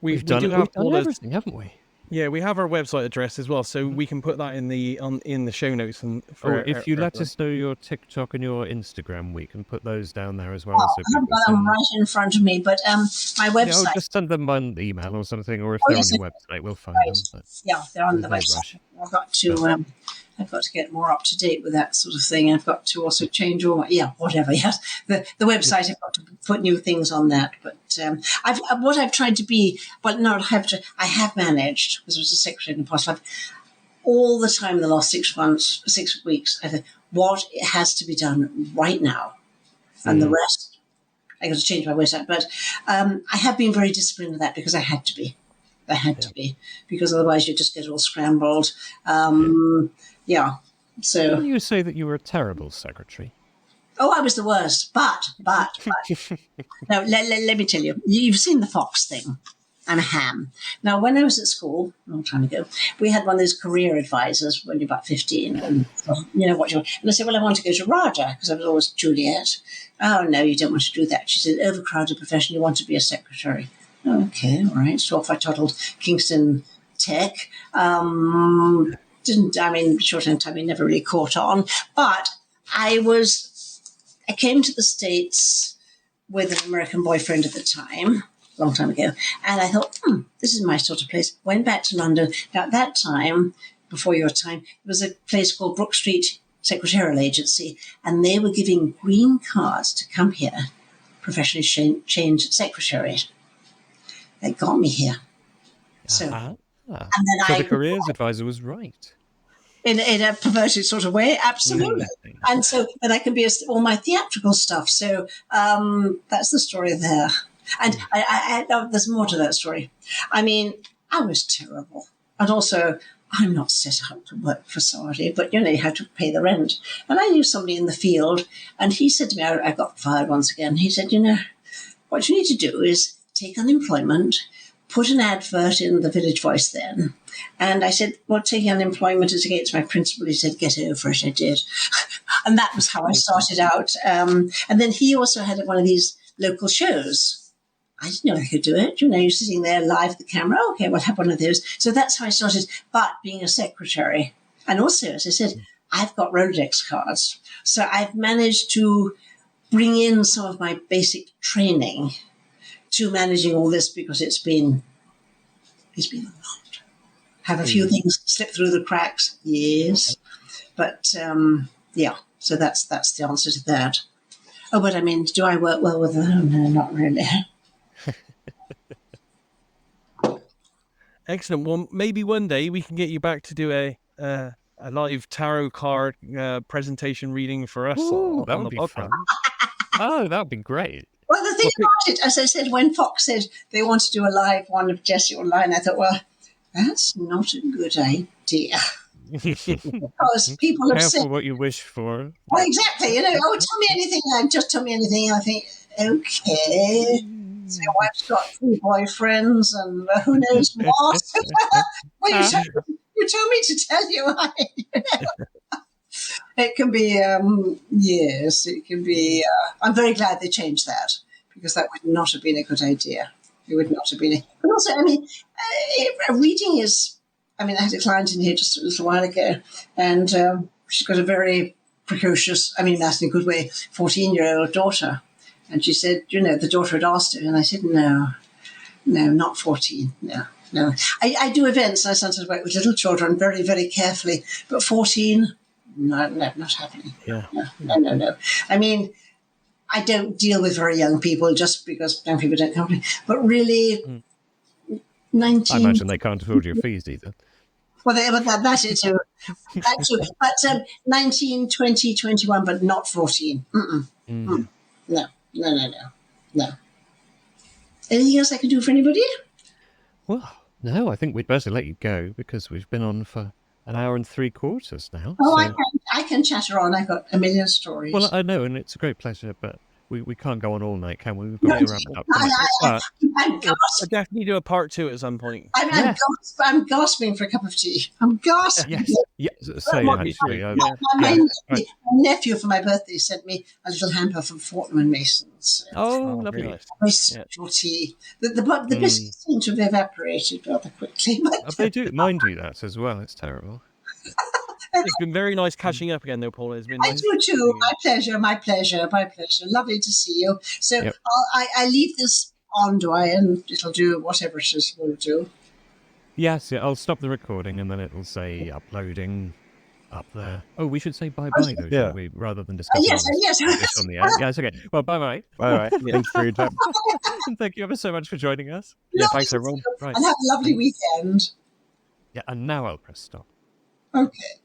We've done everything, haven't we? Yeah, we have our website address as well, so we can put that in the show notes. And if you let us know your TikTok and your Instagram, we can put those down there as well. I haven't got them right in front of me, but my website. Yeah, just send them an email or something, or if they're on your website, we'll find them. But yeah, they're on the website. I've got to get more up to date with that sort of thing. I've got to also change all whatever. Yes, the website. I've got to put new things on that. But I've tried to be. Well, no, I have managed, because I was a secretary in the past. All the time in the last 6 weeks, I thought, what has to be done right now, and the rest. I got to change my website, but I have been very disciplined with that because I had to be. I had to be, because otherwise you just get all scrambled. So. Didn't you say that you were a terrible secretary? Oh, I was the worst. But. No, let me tell you. You've seen the Fox thing. I'm a ham. Now, when I was at school, a long time ago, we had one of those career advisors when you're about 15. And, what you want. And I said, well, I want to go to RADA because I was always Juliet. Oh, no, you don't want to do that. She said, overcrowded profession, you want to be a secretary. Okay, all right. So off I toddled Kingston Tech. Short end time, never really caught on. But I came to the States with an American boyfriend at the time, a long time ago, and I thought, this is my sort of place. Went back to London. Now, at that time, before your time, there was a place called Brook Street Secretarial Agency, and they were giving green cards to come here, professionally change secretary. They got me here. So, and then the careers advisor was right. In a perverted sort of way, absolutely. And so then I can be all my theatrical stuff. So that's the story there. And I there's more to that story. I mean, I was terrible. And also, I'm not set up to work for somebody, but, you have to pay the rent. And I knew somebody in the field, and he said to me, I got fired once again. He said, what you need to do is take unemployment, put an advert in the Village Voice then. And I said, well, taking unemployment is against my principle. He said, get over it. I did. And that was how I started out. And then he also had one of these local shows. I didn't know I could do it. You're sitting there live with the camera. Okay, we'll have one of those. So that's how I started. But being a secretary, and also, as I said, I've got Rolodex cards. So I've managed to bring in some of my basic training to managing all this because it's been a lot. Have a few things slip through the cracks, yes. But, so that's the answer to that. Oh, but do I work well with them? No, not really. Excellent. Well, maybe one day we can get you back to do a live tarot card presentation reading for us. Ooh, that on would the be podcast. fun. Oh, that would be great. Well, the thing about it, as I said, when Fox said they want to do a live one of Jessie online, I thought, well, that's not a good idea. Because people have Careful said, what you wish for. well, exactly, tell me anything, just tell me anything. And I think, okay, so your wife's got 3 boyfriends and who knows what. Well, you told me to tell you. It can be, yes, it can be. I'm very glad they changed that because that would not have been a good idea. It would not have been. But also, reading is, I had a client in here just a little while ago, and she's got a very precocious, that's in a good way, 14-year-old daughter. And she said, the daughter had asked her, and I said, no, not 14, no. I do events, and I sometimes work with little children very, very carefully, but 14, no, not happening. Yeah. No. I don't deal with very young people just because young people don't come to me, but really, 19... I imagine they can't afford your fees either. Well, that is too. That too. But 19, 20, 21, but not 14. No. Anything else I can do for anybody? Well, no, I think we'd better let you go because we've been on for an hour and 3/4 now. Oh, so... I can chatter on. I've got a million stories. Well, I know, and it's a great pleasure, but we can't go on all night, can we? We've got to wrap it up. I definitely do a part 2 at some point. I'm gasping for a cup of tea. I'm gasping. Yes, same actually. My nephew for my birthday sent me a little hamper from Fortnum and Masons. Oh, lovely. Very nice. Very special tea. The biscuits seem to have evaporated rather quickly. But They do. Mine do that as well. It's terrible. It's been very nice catching up again, though, Paula. It's been I nice. do too. My pleasure. Lovely to see you. So Yep. I leave this on, do I? And it'll do whatever it is will do. Yes, I'll stop the recording and then it'll say uploading up there. Oh, we should say bye-bye, though, shouldn't we? Rather than discussing Yes. this on the air. Yes, okay. Well, bye-bye. Bye. Thanks for your time. And thank you ever so much for joining us. Yeah, thanks, everyone. Right. And have a lovely weekend. Yeah, and now I'll press stop. Okay.